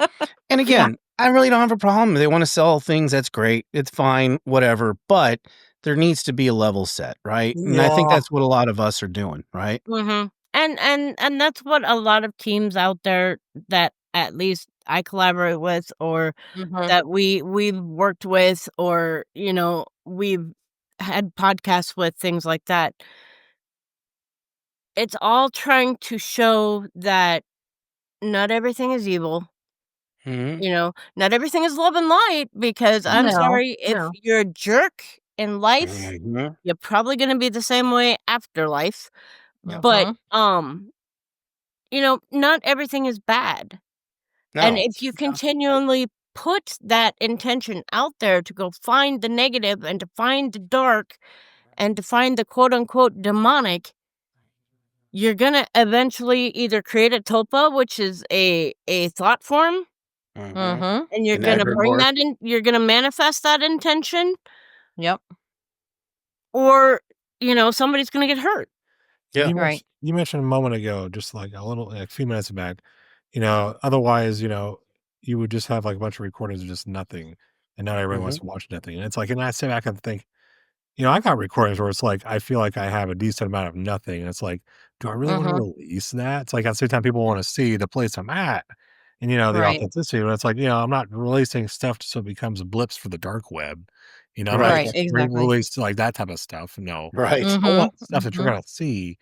[SPEAKER 2] And again, I really don't have a problem. They want to sell things. That's great. It's fine, whatever. But there needs to be a level set, right? And I think
[SPEAKER 4] Yeah.
[SPEAKER 2] that's what a lot of us are doing, right?
[SPEAKER 1] Mhm. And that's what a lot of teams out there that at least I collaborate with, or
[SPEAKER 3] Mhm.
[SPEAKER 1] that we've worked with, or, we've had podcasts with, things like that. It's all trying to show that not everything is evil,
[SPEAKER 2] Mhm.
[SPEAKER 1] not everything is love and light, because I'm
[SPEAKER 3] No,
[SPEAKER 1] sorry, if
[SPEAKER 3] no.
[SPEAKER 1] you're a jerk in life,
[SPEAKER 2] Mhm.
[SPEAKER 1] you're probably gonna be the same way after life.
[SPEAKER 2] Yep.
[SPEAKER 1] But,
[SPEAKER 3] Mhm.
[SPEAKER 1] not everything is bad. And
[SPEAKER 2] No.
[SPEAKER 1] if you
[SPEAKER 2] No.
[SPEAKER 1] continually put that intention out there to go find the negative and to find the dark and to find the quote unquote demonic, you're gonna eventually either create a tulpa, which is a thought form,
[SPEAKER 2] Mhm.
[SPEAKER 3] Mhm.
[SPEAKER 1] and you're
[SPEAKER 2] An
[SPEAKER 1] gonna bring
[SPEAKER 2] egregore.
[SPEAKER 1] that in, you're gonna manifest that intention,
[SPEAKER 3] Yep.
[SPEAKER 1] or, somebody's gonna get hurt.
[SPEAKER 2] Yeah.
[SPEAKER 3] Right.
[SPEAKER 4] You mentioned a moment ago, just like a few minutes back, otherwise, you would just have like a bunch of recordings of just nothing, and not everybody wants
[SPEAKER 2] Mhm.
[SPEAKER 4] to watch nothing. And it's like, and I sit back and think, I got recordings where it's like I feel like I have a decent amount of nothing, and it's like, do I really want to
[SPEAKER 3] Mhm.
[SPEAKER 4] release that? It's like at the same time, people want to see the place I'm at, and the
[SPEAKER 3] Right.
[SPEAKER 4] authenticity. But it's like, I'm not releasing stuff so it becomes blips for the dark web. I'm not
[SPEAKER 2] Right.
[SPEAKER 3] Right,
[SPEAKER 4] going to
[SPEAKER 3] exactly.
[SPEAKER 4] release like that type of stuff. No,
[SPEAKER 2] Right.
[SPEAKER 4] I
[SPEAKER 3] Mhm.
[SPEAKER 4] want stuff that you're
[SPEAKER 3] Mhm.
[SPEAKER 4] gonna see.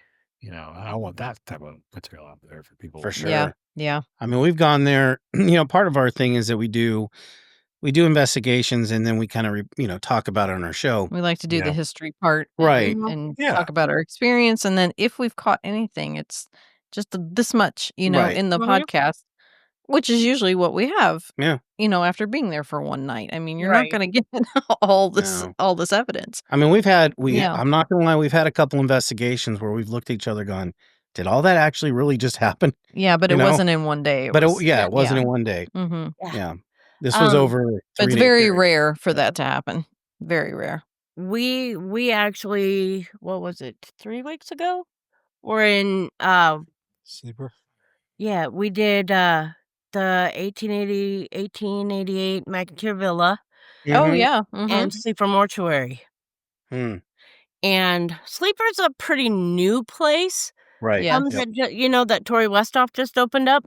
[SPEAKER 4] I want that type of material out there for
[SPEAKER 2] For
[SPEAKER 4] people.
[SPEAKER 3] Yeah.
[SPEAKER 2] sure.
[SPEAKER 3] Yeah.
[SPEAKER 2] I mean, we've gone there. Part of our thing is that we do investigations, and then we kind of talk about it on our show.
[SPEAKER 3] We like to do the
[SPEAKER 4] Yeah.
[SPEAKER 3] history part
[SPEAKER 2] Right.
[SPEAKER 3] and
[SPEAKER 4] Yeah.
[SPEAKER 3] talk about our experience, and then if we've caught anything, it's just this much,
[SPEAKER 2] Right.
[SPEAKER 3] in the
[SPEAKER 1] Mhm.
[SPEAKER 3] podcast, which is usually what we have,
[SPEAKER 2] Yeah.
[SPEAKER 3] after being there for one night. I mean, you're not
[SPEAKER 1] Right.
[SPEAKER 3] gonna get all this
[SPEAKER 2] No.
[SPEAKER 3] all this evidence.
[SPEAKER 2] I mean,
[SPEAKER 3] Yeah.
[SPEAKER 2] I'm not gonna lie, we've had a couple investigations where we've looked at each other gone, did all that actually really just happen?
[SPEAKER 3] Yeah, but
[SPEAKER 2] You
[SPEAKER 3] it
[SPEAKER 2] know?
[SPEAKER 3] wasn't in one day. It
[SPEAKER 2] But
[SPEAKER 3] was
[SPEAKER 2] yeah,
[SPEAKER 1] Yeah.
[SPEAKER 2] it wasn't
[SPEAKER 3] yeah.
[SPEAKER 2] in one day.
[SPEAKER 3] Mhm.
[SPEAKER 1] Yeah.
[SPEAKER 2] Yeah. This was
[SPEAKER 1] Um,
[SPEAKER 2] over a
[SPEAKER 3] It's
[SPEAKER 2] 3-day
[SPEAKER 3] very
[SPEAKER 2] period.
[SPEAKER 3] rare for
[SPEAKER 2] Yeah.
[SPEAKER 3] that to happen. Very rare.
[SPEAKER 1] we actually, what was it, 3 weeks ago? We're in,
[SPEAKER 4] Sleeper.
[SPEAKER 1] yeah, we did, the 1888 McIntyre Villa
[SPEAKER 3] Oh,
[SPEAKER 2] Mhm.
[SPEAKER 3] yeah. Mhm.
[SPEAKER 1] and Sleeper Mortuary.
[SPEAKER 2] Hmm.
[SPEAKER 1] And Sleeper's a pretty new place,
[SPEAKER 2] Right.
[SPEAKER 3] Yes.
[SPEAKER 2] Yep.
[SPEAKER 1] that Tori Westhoff just opened up,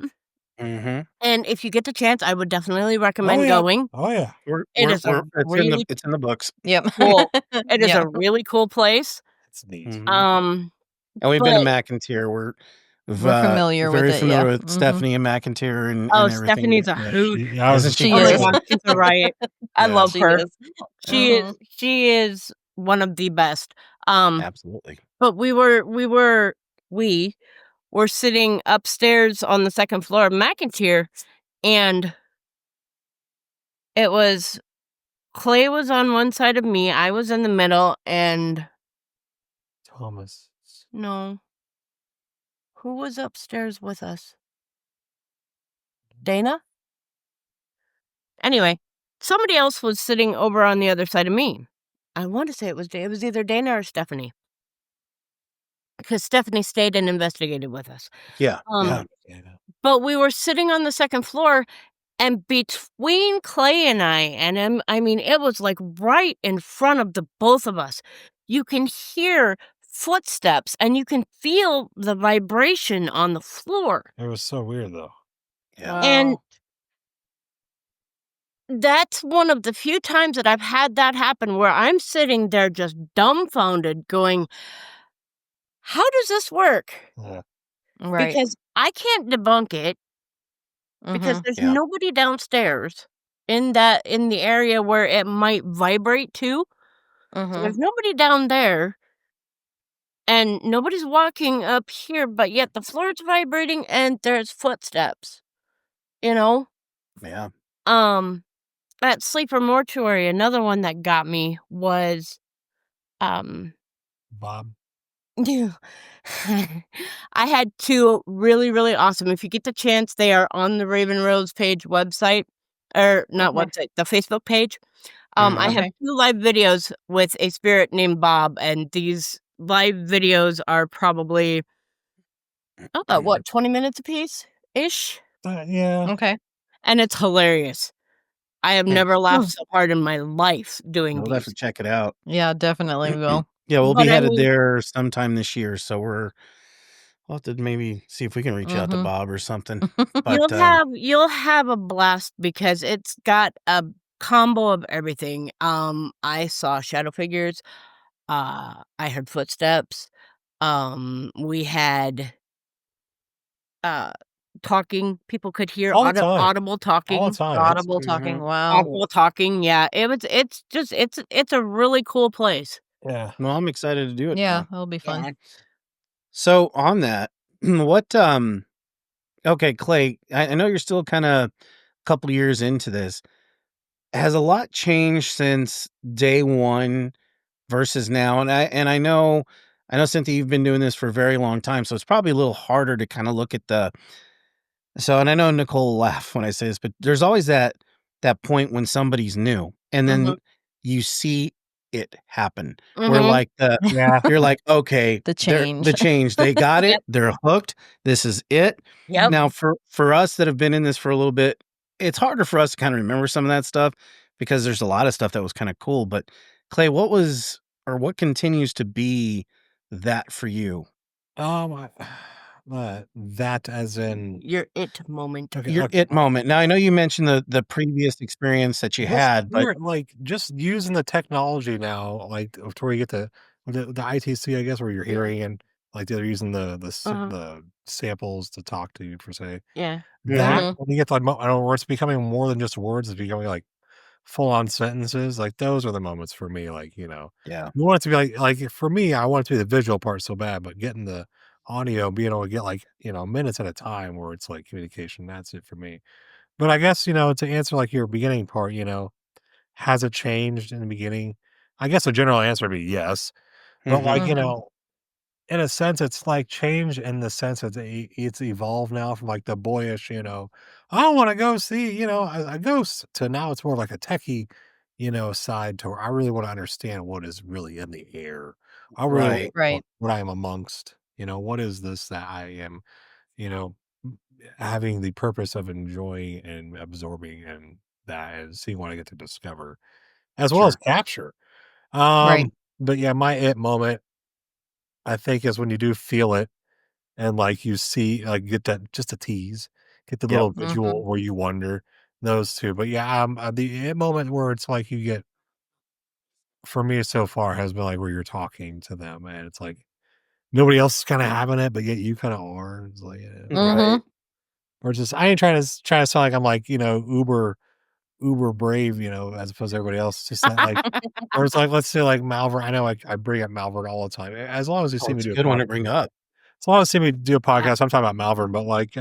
[SPEAKER 2] Mhm.
[SPEAKER 1] and if you get the chance, I would definitely
[SPEAKER 4] Oh
[SPEAKER 1] recommend
[SPEAKER 4] yeah.
[SPEAKER 1] going.
[SPEAKER 4] Oh yeah.
[SPEAKER 1] It is a really
[SPEAKER 2] It's in the books.
[SPEAKER 3] Yep.
[SPEAKER 1] cool it is
[SPEAKER 3] Yep.
[SPEAKER 1] a really cool place,
[SPEAKER 4] It's neat.
[SPEAKER 2] Mhm.
[SPEAKER 1] um,
[SPEAKER 2] And we've been to
[SPEAKER 1] but
[SPEAKER 2] McIntyre.
[SPEAKER 3] We're familiar with
[SPEAKER 2] very
[SPEAKER 3] it, yeah.
[SPEAKER 2] familiar with
[SPEAKER 3] Mhm.
[SPEAKER 2] Stephanie and McIntyre
[SPEAKER 1] oh,
[SPEAKER 2] and everything.
[SPEAKER 1] Stephanie's a
[SPEAKER 4] Yeah.
[SPEAKER 1] hoot.
[SPEAKER 4] I was
[SPEAKER 2] Isn't
[SPEAKER 4] just
[SPEAKER 2] she?
[SPEAKER 3] She
[SPEAKER 1] Oh my
[SPEAKER 3] is.
[SPEAKER 1] gosh, she's a riot. I
[SPEAKER 4] yeah.
[SPEAKER 1] love
[SPEAKER 3] She
[SPEAKER 1] her.
[SPEAKER 3] is.
[SPEAKER 1] She is
[SPEAKER 3] Mhm.
[SPEAKER 1] she is one of the best.
[SPEAKER 2] Absolutely.
[SPEAKER 1] But we were sitting upstairs on the 2nd floor of McIntyre, and it was Clay was on one side of me, I was in the middle, and
[SPEAKER 4] Thomas.
[SPEAKER 1] no, who was upstairs with us? Dana? Anyway, somebody else was sitting over on the other side of me. I want to say it was either Dana or Stephanie, because Stephanie stayed and investigated with us.
[SPEAKER 2] Yeah. Yeah.
[SPEAKER 4] Yeah.
[SPEAKER 1] But we were sitting on the 2nd floor, and between Clay and I mean, it was, like, right in front of the both of us. You can hear footsteps, and you can feel the vibration on the floor,
[SPEAKER 4] It was so weird though.
[SPEAKER 2] Yeah.
[SPEAKER 1] and
[SPEAKER 3] Wow.
[SPEAKER 1] that's one of the few times that I've had that happen where I'm sitting there just dumbfounded going, "How does this work?"
[SPEAKER 4] Yeah.
[SPEAKER 3] Right.
[SPEAKER 1] Because I can't debunk it, because
[SPEAKER 3] Mhm.
[SPEAKER 1] there's
[SPEAKER 2] Yeah.
[SPEAKER 1] nobody downstairs in the area where it might vibrate to. So
[SPEAKER 3] Mhm.
[SPEAKER 1] there's nobody down there, and nobody's walking up here, but yet the floor's vibrating and there's footsteps, you know?
[SPEAKER 2] Yeah.
[SPEAKER 1] Um, at Sleeper Mortuary, another one that got me was, um,
[SPEAKER 4] Bob.
[SPEAKER 1] I had 2 really, really awesome, if you get the chance, they are on the Raven Rose page website, or not
[SPEAKER 3] Okay.
[SPEAKER 1] website, the Facebook page. I
[SPEAKER 2] Mhm.
[SPEAKER 1] have
[SPEAKER 3] Okay.
[SPEAKER 1] 2 live videos with a spirit named Bob, and these live videos are probably, what, 20 minutes apiece-ish?
[SPEAKER 4] Yeah.
[SPEAKER 3] Okay.
[SPEAKER 1] And it's hilarious. I have
[SPEAKER 2] Hmm.
[SPEAKER 1] never laughed
[SPEAKER 3] Hmm.
[SPEAKER 1] so hard in my life doing
[SPEAKER 2] We'll have to
[SPEAKER 1] these.
[SPEAKER 2] check it out.
[SPEAKER 3] Yeah, definitely will.
[SPEAKER 2] Yeah, we'll be
[SPEAKER 1] But I
[SPEAKER 2] headed
[SPEAKER 1] mean,
[SPEAKER 2] there sometime this year, so We'll have to maybe see if we can reach out to Bob or something. But
[SPEAKER 1] You'll have a blast because it's got a combo of everything. I saw shadow figures, I heard footsteps, we had, uh, talking, people could hear
[SPEAKER 4] All the time.
[SPEAKER 1] audible
[SPEAKER 4] All the
[SPEAKER 1] talking.
[SPEAKER 4] time.
[SPEAKER 3] Audible talking.
[SPEAKER 2] Mhm.
[SPEAKER 3] Wow.
[SPEAKER 1] Audible talking, yeah, it's just it's a really cool place.
[SPEAKER 4] Yeah.
[SPEAKER 2] well, I'm excited to do it
[SPEAKER 3] Yeah,
[SPEAKER 2] now.
[SPEAKER 3] that'll be fun.
[SPEAKER 1] Yeah.
[SPEAKER 2] So on that, what okay, Clay, I know you're still kind of a couple years into this. Has a lot changed since day one versus now? And I know Cynthia, you've been doing this for a very long time, so it's probably a little harder to kind of look at the and I know Nicole will laugh when I say this, but there's always that point when somebody's new, and then
[SPEAKER 1] Mhm,
[SPEAKER 2] you see it happen. Where
[SPEAKER 1] mhm.
[SPEAKER 2] like the
[SPEAKER 4] Yeah.
[SPEAKER 2] you're like, okay,
[SPEAKER 3] The
[SPEAKER 2] they're
[SPEAKER 3] change.
[SPEAKER 2] the change. They got it.
[SPEAKER 1] Yep,
[SPEAKER 2] They're hooked. This is it.
[SPEAKER 1] yep.
[SPEAKER 2] Now for us that have been in this for a little bit, it's harder for us to kind of remember some of that stuff because there's a lot of stuff that was kind of cool. But Clay, what was or what continues to be that for you?
[SPEAKER 4] I that as in
[SPEAKER 1] Your it moment.
[SPEAKER 4] okay,
[SPEAKER 2] Your
[SPEAKER 4] okay.
[SPEAKER 2] it moment. Now I know you mentioned the previous experience that you
[SPEAKER 4] Just
[SPEAKER 2] had, but
[SPEAKER 4] current, like, just using the technology now, like, to where you get the ITC, I guess, where you're
[SPEAKER 1] Yeah,
[SPEAKER 4] hearing and, like, they're using
[SPEAKER 1] uh-huh,
[SPEAKER 4] the samples to talk to you per se.
[SPEAKER 1] yeah.
[SPEAKER 2] Mhm.
[SPEAKER 4] That when you get to, like, I don't know, where it's becoming more than just words, it's becoming, like, full on sentences, like, those are the moments for me, like,
[SPEAKER 2] Yeah,
[SPEAKER 4] you want it to be like, for me, I want it to be the visual part so bad, but getting the audio, being able to get, like, minutes at a time where it's, like, communication, that's it for me. But I guess, to answer, like, your beginning part, has it changed in the beginning? I guess the general answer would be yes, but,
[SPEAKER 2] mhm,
[SPEAKER 4] like,
[SPEAKER 3] Mhm.
[SPEAKER 4] in a sense, it's, like, change in the sense that it's evolved now from, like, the boyish, "I wanna go see, a ghost," to now it's more like a techie, side to where I really wanna understand what is really in the air. I really wanna
[SPEAKER 2] right,
[SPEAKER 4] know
[SPEAKER 3] Right.
[SPEAKER 4] what I am amongst, what is this that I am, you know, having the purpose of enjoying and absorbing and that and seeing what I get to discover as well as
[SPEAKER 2] sure,
[SPEAKER 4] capture.
[SPEAKER 3] Right.
[SPEAKER 4] But yeah, my it moment, I think, is when you do feel it and like you see, like get that just a tease, get the
[SPEAKER 2] yep,
[SPEAKER 4] little
[SPEAKER 3] Mhm.
[SPEAKER 4] visual where you wonder those two. But yeah, the it moment where it's like you get for me so far has been like where you're talking to them and it's like nobody else is kind of having it, but yet you kind of are. It's like, yeah.
[SPEAKER 3] Mhm.
[SPEAKER 2] right,
[SPEAKER 4] Or just I ain't trying to sound like I'm like uber brave, as opposed to everybody else. It's just that like or it's like, let's say, like, Malvern I know I bring up Malvern all the time. As long as you
[SPEAKER 2] oh,
[SPEAKER 4] see me
[SPEAKER 2] it's a
[SPEAKER 4] do a
[SPEAKER 2] good one
[SPEAKER 4] podcast
[SPEAKER 2] to bring up,
[SPEAKER 4] as long as you see me do a
[SPEAKER 1] Yeah,
[SPEAKER 4] podcast, I'm talking about Malvern, but, like,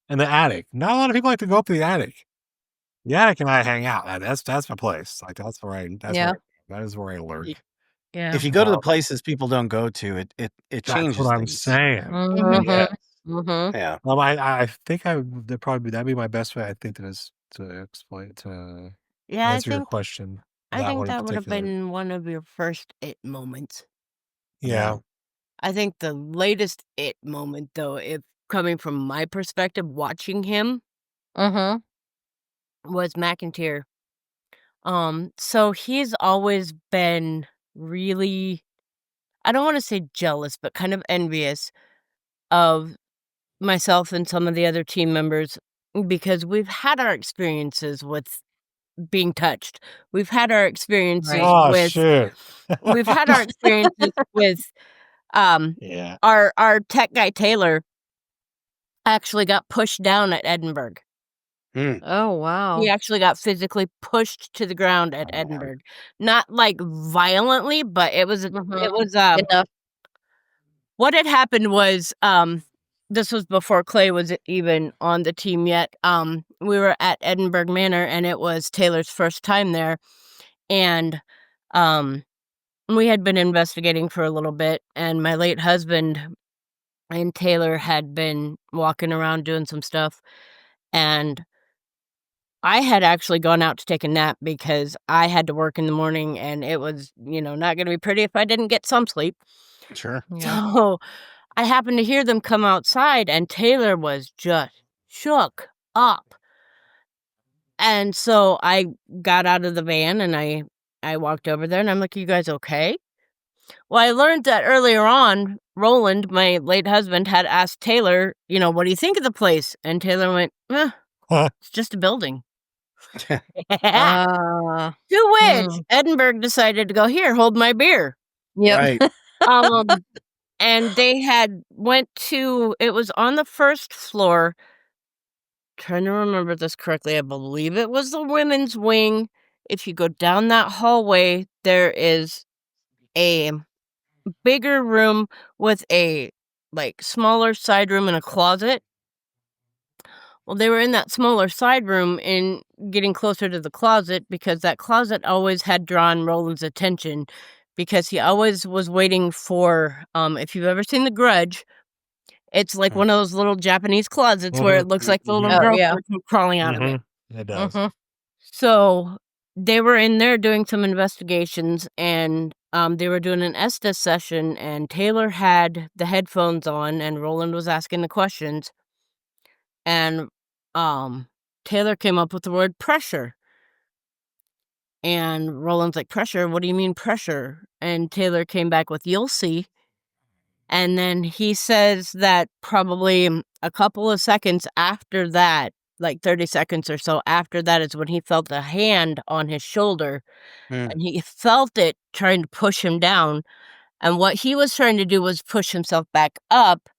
[SPEAKER 4] in the attic. Not a lot of people like to go up to the attic. The attic and I hang out. That's my place. Like,
[SPEAKER 3] Yeah.
[SPEAKER 4] that is where I
[SPEAKER 1] y
[SPEAKER 4] lurk.
[SPEAKER 1] yeah.
[SPEAKER 2] if you go to the
[SPEAKER 4] Um,
[SPEAKER 2] places people don't go to, it
[SPEAKER 4] that's what
[SPEAKER 2] changes
[SPEAKER 4] I'm
[SPEAKER 2] things,
[SPEAKER 4] saying.
[SPEAKER 1] Mhm.
[SPEAKER 3] Mhm.
[SPEAKER 4] Yeah.
[SPEAKER 3] Mhm.
[SPEAKER 2] yeah,
[SPEAKER 4] I think that'd be my best way, I think, that is to explain to
[SPEAKER 1] Yeah,
[SPEAKER 4] answer your question,
[SPEAKER 1] I
[SPEAKER 4] that
[SPEAKER 1] think
[SPEAKER 4] one in
[SPEAKER 1] that would have
[SPEAKER 4] particular.
[SPEAKER 1] been one of your first it moments.
[SPEAKER 2] yeah,
[SPEAKER 4] Yeah.
[SPEAKER 1] I think the latest it moment, though, if coming from my perspective watching him,
[SPEAKER 3] Mhm.
[SPEAKER 1] was McIntyre. So he's always been really, I don't wanna say jealous, but kind of envious of myself and some of the other team members because we've had our experiences with being touched. We've had our experiences
[SPEAKER 3] Right.
[SPEAKER 4] Oh,
[SPEAKER 1] with
[SPEAKER 4] shit.
[SPEAKER 1] we've had our experiences with, um,
[SPEAKER 4] Yeah.
[SPEAKER 1] our tech guy, Taylor, actually got pushed down at Edinburgh.
[SPEAKER 2] mm,
[SPEAKER 3] Oh,
[SPEAKER 1] He
[SPEAKER 3] wow.
[SPEAKER 1] actually got physically pushed to the ground at
[SPEAKER 4] Oh, man.
[SPEAKER 1] Edinburgh. Not, like, violently, but
[SPEAKER 3] Mhm.
[SPEAKER 1] it was,
[SPEAKER 3] Enough.
[SPEAKER 1] what had happened was, this was before Clay was even on the team yet. We were at Edinburgh Manor, and it was Taylor's first time there, and, um, we had been investigating for a little bit, and my late husband and Taylor had been walking around doing some stuff, and I had actually gone out to take a nap because I had to work in the morning, and it was, not gonna be pretty if I didn't get some sleep.
[SPEAKER 2] sure,
[SPEAKER 3] Yeah.
[SPEAKER 1] So, I happened to hear them come outside, and Taylor was just shook up, and so I got out of the van, and I walked over there, and I'm like, "You guys okay?" Well, I learned that earlier on, Roland, my late husband, had asked Taylor, "What do you think of the place?" And Taylor went, "It's just a building."
[SPEAKER 3] Uh,
[SPEAKER 1] To which Edinburgh decided to go, "Here, hold my beer."
[SPEAKER 3] Yep.
[SPEAKER 2] Right.
[SPEAKER 1] And they had went to it was on the first floor. Trying to remember this correctly, I believe it was the women's wing. If you go down that hallway, there is a bigger room with a, like, smaller side room and a closet. Well, they were in that smaller side room and getting closer to the closet because that closet always had drawn Roland's attention because he always was waiting for, if you've ever seen The Grudge, it's like one of those little Japanese closets where it looks like the little
[SPEAKER 3] Oh,
[SPEAKER 1] girl
[SPEAKER 3] yeah.
[SPEAKER 1] crawling out of it.
[SPEAKER 4] It does.
[SPEAKER 1] So they were in there doing some investigations and they were doing an Estes session and Taylor had the headphones on and Roland was asking the questions. And Taylor came up with the word pressure. And Roland's like, "Pressure? What do you mean pressure?" And Taylor came back with, "You'll see." And then he says that probably a couple of seconds after that, like 30 seconds or so after that, is when he felt a hand on his shoulder and he felt it trying to push him down. And what he was trying to do was push himself back up.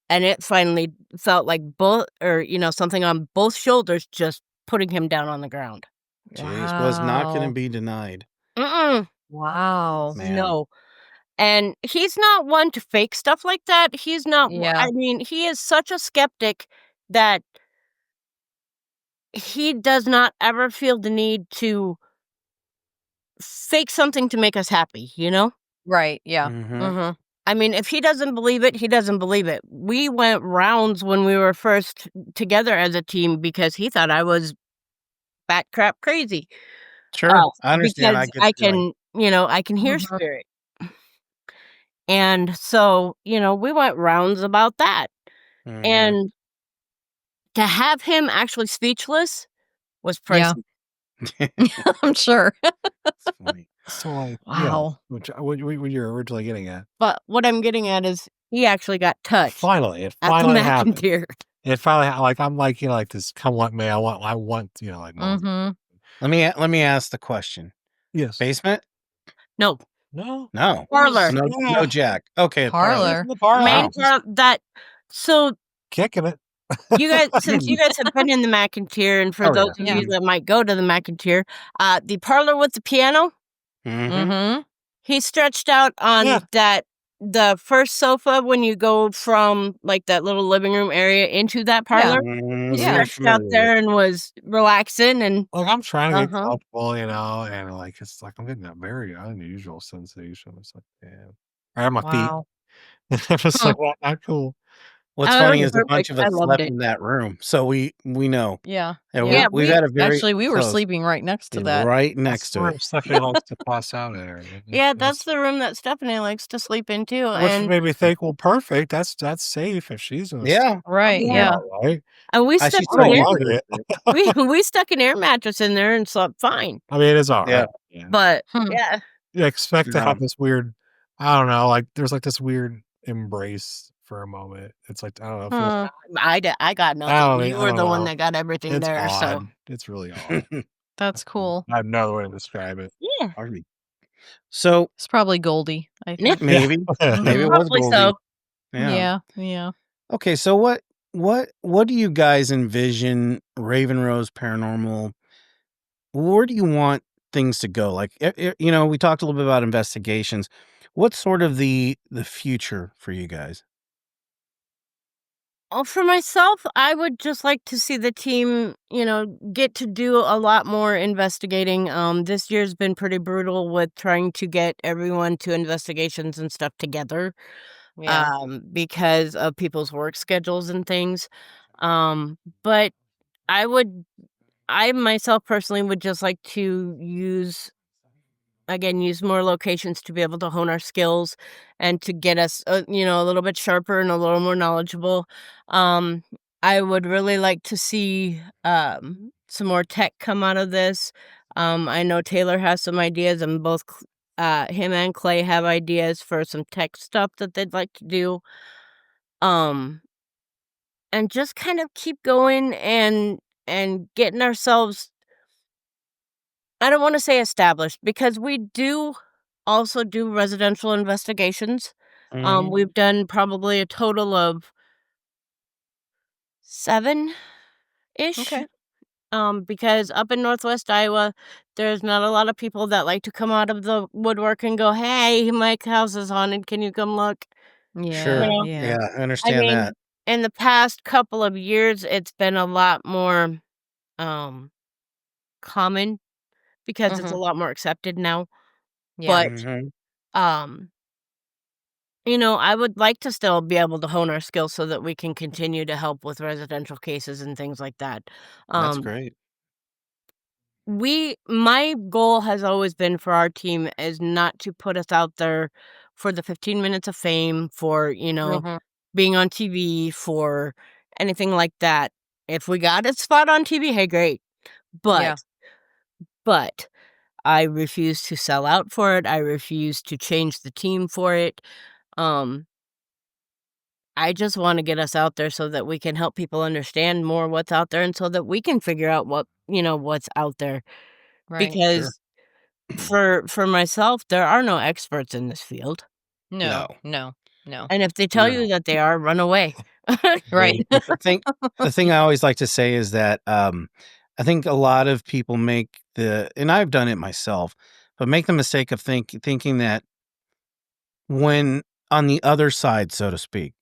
[SPEAKER 1] And it finally felt like something on both shoulders just putting him down on the ground.
[SPEAKER 2] Jeez, was not gonna
[SPEAKER 3] Wow.
[SPEAKER 2] be denied.
[SPEAKER 1] Mm-mm,
[SPEAKER 3] Wow.
[SPEAKER 2] Man.
[SPEAKER 1] no. And he's not one to fake stuff like that. He's not,
[SPEAKER 3] Yeah.
[SPEAKER 1] I mean, he is such a skeptic that he does not ever feel the need to fake something to make us happy, you know?
[SPEAKER 3] Right. Yeah.
[SPEAKER 2] Mhm.
[SPEAKER 1] I mean, if he doesn't believe it, he doesn't believe it. We went rounds when we were first together as a team because he thought I was bat crap crazy.
[SPEAKER 2] Sure. I understand, I
[SPEAKER 1] Because
[SPEAKER 2] get
[SPEAKER 1] I
[SPEAKER 2] the feeling.
[SPEAKER 1] can, I can hear
[SPEAKER 3] Mhm.
[SPEAKER 1] spirit. And so, we went rounds about that.
[SPEAKER 2] Mhm.
[SPEAKER 1] And to have him actually speechless was
[SPEAKER 3] Yeah.
[SPEAKER 1] pricey.
[SPEAKER 3] I'm sure.
[SPEAKER 2] That's funny.
[SPEAKER 4] So, like,
[SPEAKER 3] Wow.
[SPEAKER 4] which what you're originally getting at.
[SPEAKER 1] But what I'm getting at is he actually got touched
[SPEAKER 4] Finally, it
[SPEAKER 1] at the
[SPEAKER 4] finally happened.
[SPEAKER 1] McIntyre.
[SPEAKER 4] It finally like, I'm like, like this come what may, I want, like more.
[SPEAKER 3] Mhm.
[SPEAKER 2] Let me ask the question.
[SPEAKER 4] Yes.
[SPEAKER 2] Basement?
[SPEAKER 1] No,
[SPEAKER 4] No.
[SPEAKER 2] No.
[SPEAKER 1] parlor.
[SPEAKER 2] No Jack. Okay, parlor.
[SPEAKER 3] Parlor.
[SPEAKER 4] The parlor.
[SPEAKER 1] Main
[SPEAKER 2] Wow.
[SPEAKER 1] part that so
[SPEAKER 4] Kicking it.
[SPEAKER 1] you guys since you guys have been in the McIntyre, and for
[SPEAKER 2] Oh,
[SPEAKER 1] those
[SPEAKER 2] yeah.
[SPEAKER 1] of
[SPEAKER 3] Yeah.
[SPEAKER 1] you that might go to the McIntyre, the parlor with the piano,
[SPEAKER 2] Mhm.
[SPEAKER 3] Mhm.
[SPEAKER 1] he stretched out on
[SPEAKER 4] Yeah.
[SPEAKER 1] the first sofa when you go from, like, that little living room area into that
[SPEAKER 3] Yeah.
[SPEAKER 1] parlor. He
[SPEAKER 3] Yeah.
[SPEAKER 2] Very
[SPEAKER 1] stretched out
[SPEAKER 2] familiar with it.
[SPEAKER 1] there and was relaxing and
[SPEAKER 4] Like, I'm trying to get
[SPEAKER 1] Uh-huh.
[SPEAKER 4] comfortable, and like it's like I'm getting a very unusual sensation. It's like, damn. Right on my feet.
[SPEAKER 3] Wow.
[SPEAKER 4] I'm just
[SPEAKER 1] Hmm.
[SPEAKER 4] like, well, not cool.
[SPEAKER 2] What's
[SPEAKER 1] Oh, it
[SPEAKER 2] funny
[SPEAKER 1] was
[SPEAKER 2] is a bunch
[SPEAKER 1] perfect.
[SPEAKER 2] of
[SPEAKER 1] I
[SPEAKER 2] us
[SPEAKER 1] loved
[SPEAKER 2] slept
[SPEAKER 1] it.
[SPEAKER 2] in that room, so we know.
[SPEAKER 3] Yeah.
[SPEAKER 2] And
[SPEAKER 3] Yeah.
[SPEAKER 1] Yeah,
[SPEAKER 2] we've had a very
[SPEAKER 3] Actually, we were
[SPEAKER 2] close
[SPEAKER 3] sleeping right next to that.
[SPEAKER 2] right
[SPEAKER 4] That's
[SPEAKER 2] next to
[SPEAKER 4] where
[SPEAKER 2] it.
[SPEAKER 4] Stephanie likes to pass out there.
[SPEAKER 1] Yeah, that's the room that Stephanie likes to sleep in too,
[SPEAKER 4] Which
[SPEAKER 1] and
[SPEAKER 4] made me think, well, perfect. That's safe if she's gonna sleep.
[SPEAKER 2] Yeah.
[SPEAKER 3] Right.
[SPEAKER 4] I'll be
[SPEAKER 1] yeah,
[SPEAKER 3] Yeah.
[SPEAKER 4] all right.
[SPEAKER 1] and we stuck
[SPEAKER 2] She
[SPEAKER 4] I
[SPEAKER 1] an
[SPEAKER 4] don't
[SPEAKER 2] told
[SPEAKER 1] air
[SPEAKER 2] me
[SPEAKER 4] mind
[SPEAKER 2] she was
[SPEAKER 4] it.
[SPEAKER 2] good.
[SPEAKER 1] we stuck an air mattress in there and slept fine.
[SPEAKER 4] I mean, it is all
[SPEAKER 2] Yeah.
[SPEAKER 4] right. Yeah.
[SPEAKER 1] But
[SPEAKER 3] Hmm.
[SPEAKER 1] yeah,
[SPEAKER 4] You expect to have
[SPEAKER 2] Um,
[SPEAKER 4] this weird, I don't know, like there's like this weird embrace for a moment. It's like, I don't know, it feels,
[SPEAKER 3] Hmm.
[SPEAKER 1] I got
[SPEAKER 4] I
[SPEAKER 1] nothing.
[SPEAKER 4] don't,
[SPEAKER 1] You
[SPEAKER 4] I
[SPEAKER 1] were
[SPEAKER 4] don't
[SPEAKER 1] the one
[SPEAKER 4] know.
[SPEAKER 1] that got everything
[SPEAKER 4] It's
[SPEAKER 1] there, so
[SPEAKER 4] odd. It's really odd.
[SPEAKER 3] That's cool.
[SPEAKER 4] I have no other way to describe it.
[SPEAKER 1] yeah,
[SPEAKER 2] pardon me. So,
[SPEAKER 3] It's probably Goldie, I
[SPEAKER 1] yeah,
[SPEAKER 3] think.
[SPEAKER 4] Yeah.
[SPEAKER 2] maybe it
[SPEAKER 3] Mhm.
[SPEAKER 2] was
[SPEAKER 1] probably
[SPEAKER 2] Goldie.
[SPEAKER 1] so.
[SPEAKER 2] Yeah.
[SPEAKER 3] Yeah. Yeah.
[SPEAKER 2] Okay, so what do you guys envision Raven Rose Paranormal? Where do you want things to go? Like, we talked a little bit about investigations. What's sort of the future for you guys?
[SPEAKER 1] Oh, for myself, I would just like to see the team, get to do a lot more investigating. This year's been pretty brutal with trying to get everyone to investigations and stuff together,
[SPEAKER 3] Yeah.
[SPEAKER 1] because of people's work schedules and things. But I would, I myself personally would just like to use more locations to be able to hone our skills and to get us, a little bit sharper and a little more knowledgeable. Um, I would really like to see some more tech come out of this. I know Taylor has some ideas, and both Him and Clay have ideas for some tech stuff that they'd like to do. And just kind of keep going and getting ourselves, I don't wanna say established, because we do also do residential investigations.
[SPEAKER 2] Mhm.
[SPEAKER 1] We've done probably a total of 7-ish,
[SPEAKER 3] Okay.
[SPEAKER 1] because up in Northwest Iowa, there's not a lot of people that like to come out of the woodwork and go, "Hey, my house is haunted, can you come look?" You
[SPEAKER 2] Sure.
[SPEAKER 3] Yeah,
[SPEAKER 1] know?
[SPEAKER 3] yeah.
[SPEAKER 2] Yeah, I
[SPEAKER 1] I
[SPEAKER 2] understand that.
[SPEAKER 1] mean, in the past couple of years, it's been a lot more, um, common because it's a
[SPEAKER 3] Mhm.
[SPEAKER 1] lot more accepted now,
[SPEAKER 3] Yeah.
[SPEAKER 1] but,
[SPEAKER 2] Mhm.
[SPEAKER 1] um, I would like to still be able to hone our skills so that we can continue to help with residential cases and things like that.
[SPEAKER 2] That's
[SPEAKER 1] Um,
[SPEAKER 2] great.
[SPEAKER 1] my goal has always been for our team is not to put us out there for the 15 minutes of fame, for,
[SPEAKER 3] Mhm.
[SPEAKER 1] being on TV, for anything like that. If we got a spot on TV, hey, great.
[SPEAKER 3] Yeah.
[SPEAKER 1] But, but I refuse to sell out for it. I refuse to change the team for it. Um, I just want to get us out there so that we can help people understand more what's out there and so that we can figure out what's out there.
[SPEAKER 3] Right.
[SPEAKER 2] Sure.
[SPEAKER 1] Because for myself, there are no experts in this field.
[SPEAKER 3] No,
[SPEAKER 2] No.
[SPEAKER 3] no, no.
[SPEAKER 1] And if they tell
[SPEAKER 2] No.
[SPEAKER 1] you that they are, run away.
[SPEAKER 3] Right.
[SPEAKER 2] But the thing I always like to say is that, I think a lot of people make and I've done it myself, but make the mistake of thinking that when on the other side, so to speak,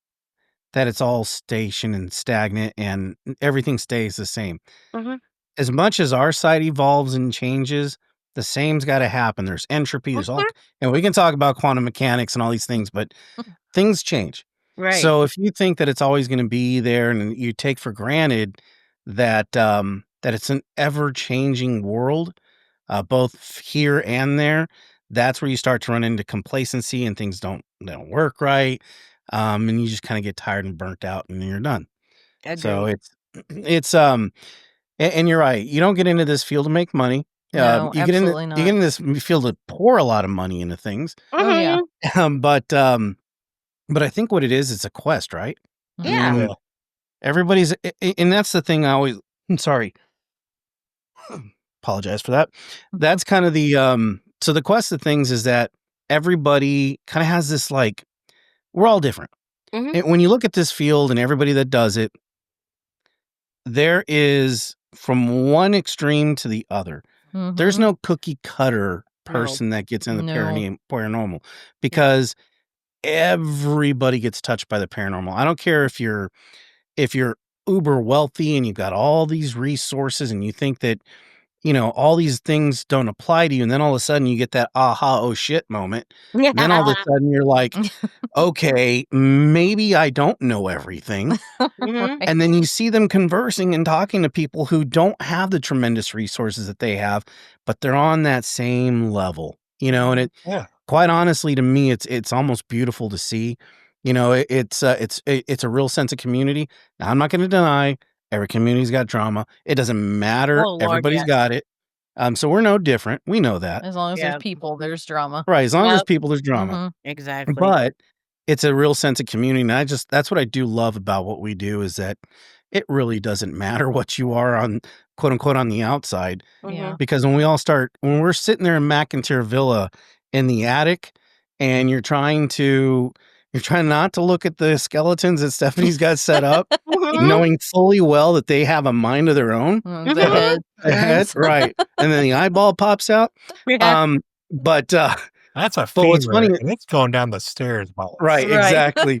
[SPEAKER 2] that it's all stationed and stagnant and everything stays the same.
[SPEAKER 1] Mhm.
[SPEAKER 2] As much as our side evolves and changes, the same's gotta happen. There's entropy, there's all
[SPEAKER 1] Mhm.
[SPEAKER 2] and we can talk about quantum mechanics and all these things, but things change.
[SPEAKER 1] Right.
[SPEAKER 2] So if you think that it's always gonna be there and you take for granted that it's an ever-changing world, both here and there, that's where you start to run into complacency and things don't work right, and you just kinda get tired and burnt out, and then you're done. So
[SPEAKER 1] Agreed.
[SPEAKER 2] and you're right, you don't get into this field to make money.
[SPEAKER 3] No,
[SPEAKER 2] You get into
[SPEAKER 3] absolutely
[SPEAKER 2] you get
[SPEAKER 3] not.
[SPEAKER 2] in this field to pour a lot of money into things,
[SPEAKER 3] Oh, yeah.
[SPEAKER 1] Mhm.
[SPEAKER 2] um, but, um, but I think what it is, it's a quest, right? I
[SPEAKER 3] Mhm.
[SPEAKER 1] Yeah.
[SPEAKER 2] mean,
[SPEAKER 4] Yeah.
[SPEAKER 2] everybody's and that's the thing I always I'm sorry. Apologize for that.
[SPEAKER 3] Mhm.
[SPEAKER 2] That's kind of so the quest of things is that everybody kinda has this, like we're all different.
[SPEAKER 1] Mhm.
[SPEAKER 2] And when you look at this field and everybody that does it, there is from one extreme to the other. There's
[SPEAKER 3] Mhm.
[SPEAKER 2] no cookie cutter
[SPEAKER 1] No.
[SPEAKER 2] person that gets in the
[SPEAKER 3] No.
[SPEAKER 2] paranormal because everybody gets touched by the paranormal. I don't care if you're uber wealthy and you've got all these resources and you think that, all these things don't apply to you, and then all of a sudden you get that aha, oh shit moment. And then all of a sudden you're like, okay, maybe I don't know everything.
[SPEAKER 1] Mhm.
[SPEAKER 3] Right.
[SPEAKER 2] And then you see them conversing and talking to people who don't have the tremendous resources that they have, but they're on that same level, and
[SPEAKER 3] Mhm.
[SPEAKER 2] it
[SPEAKER 4] Yeah.
[SPEAKER 2] quite honestly to me it's almost beautiful to see. It's a real sense of community. Now, I'm not going to deny every community's got drama. It doesn't matter.
[SPEAKER 1] Oh, Lord,
[SPEAKER 2] Everybody's
[SPEAKER 1] yes.
[SPEAKER 2] got it. So we're no different. We know that.
[SPEAKER 3] As long as there's
[SPEAKER 1] Yeah.
[SPEAKER 3] people, there's drama.
[SPEAKER 2] Right, as long as there's
[SPEAKER 1] Yep.
[SPEAKER 2] people, there's drama.
[SPEAKER 3] Mhm.
[SPEAKER 1] Exactly.
[SPEAKER 2] But it's a real sense of community, and that's what I do love about what we do is that it really doesn't matter what you are on quote unquote on the outside,
[SPEAKER 3] Yeah.
[SPEAKER 1] Mhm.
[SPEAKER 2] because when we're sitting there in McIntyre Villa in the attic and you're trying not to look at the skeletons that Stephanie's got set up,
[SPEAKER 1] Mhm.
[SPEAKER 2] knowing fully well that they have a mind of their own.
[SPEAKER 3] The
[SPEAKER 2] Uh,
[SPEAKER 1] Mhm.
[SPEAKER 3] head
[SPEAKER 2] the head,
[SPEAKER 3] turns.
[SPEAKER 2] right. And then the eyeball pops out.
[SPEAKER 1] Yeah.
[SPEAKER 2] Um, but
[SPEAKER 4] That's a
[SPEAKER 2] but what's funny
[SPEAKER 4] femur, and it's going down the stairs by like
[SPEAKER 2] right,
[SPEAKER 3] Right.
[SPEAKER 2] exactly.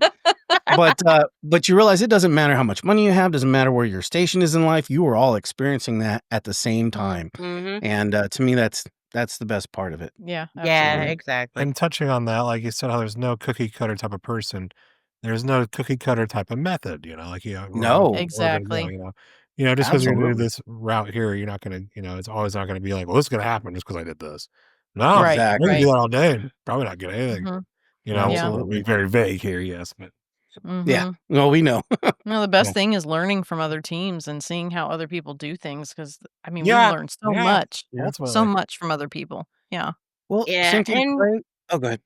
[SPEAKER 2] But you realize it doesn't matter how much money you have, doesn't matter where your station is in life, you are all experiencing that at the same
[SPEAKER 3] Mm.
[SPEAKER 2] time,
[SPEAKER 1] Mhm.
[SPEAKER 2] and, to me, that's the best part of it.
[SPEAKER 3] Yeah,
[SPEAKER 1] Yeah,
[SPEAKER 3] absolutely.
[SPEAKER 1] exactly.
[SPEAKER 4] And touching on that, like you said, how there's no cookie cutter type of person. There's no cookie cutter type of method, like
[SPEAKER 2] No,
[SPEAKER 4] we're gonna go,
[SPEAKER 3] Exactly.
[SPEAKER 4] just because you're gonna do
[SPEAKER 2] absolutely.
[SPEAKER 4] this route here, you're not gonna, it's always not gonna be like, well, this is gonna happen just because I did this. No,
[SPEAKER 3] Right,
[SPEAKER 4] we can do
[SPEAKER 2] Exactly,
[SPEAKER 3] right.
[SPEAKER 4] that all day and probably not get anything.
[SPEAKER 3] Mhm. Yeah.
[SPEAKER 4] We're being
[SPEAKER 2] absolutely.
[SPEAKER 4] very vague here, yes, but
[SPEAKER 2] Yeah,
[SPEAKER 3] Mhm.
[SPEAKER 2] well, we know.
[SPEAKER 3] No, the
[SPEAKER 4] yeah,
[SPEAKER 3] best thing is learning from other teams and seeing how other people do things because, I mean, we
[SPEAKER 4] yeah,
[SPEAKER 3] learn
[SPEAKER 4] yeah,
[SPEAKER 2] Yeah.
[SPEAKER 3] so
[SPEAKER 4] ultimately,
[SPEAKER 3] much from other people. Yeah.
[SPEAKER 2] Well,
[SPEAKER 1] Yeah,
[SPEAKER 2] Cynthia,
[SPEAKER 1] and
[SPEAKER 2] Clay oh, go ahead.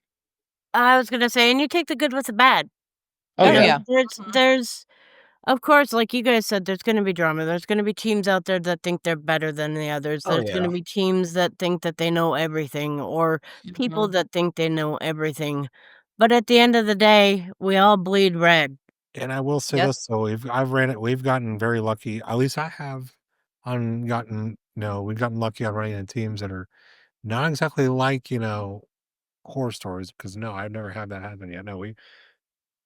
[SPEAKER 1] I was gonna say, and you take the good with the bad.
[SPEAKER 2] Oh,
[SPEAKER 3] Oh,
[SPEAKER 1] You know,
[SPEAKER 2] yeah.
[SPEAKER 3] yeah.
[SPEAKER 1] there's of course, like you guys said, there's gonna be drama. There's gonna be teams out there that think they're better than the others.
[SPEAKER 2] Oh,
[SPEAKER 1] There's gonna
[SPEAKER 2] yeah.
[SPEAKER 1] be teams that think that they know everything, or people
[SPEAKER 3] Mhm.
[SPEAKER 1] that think they know everything. But at the end of the day, we all bleed red.
[SPEAKER 4] And I will say
[SPEAKER 3] Yes.
[SPEAKER 4] this, so we've gotten very lucky, at least I have, on gotten we've gotten lucky on running into teams that are not exactly like, horror stories, because no, I've never had that happen yet. No, we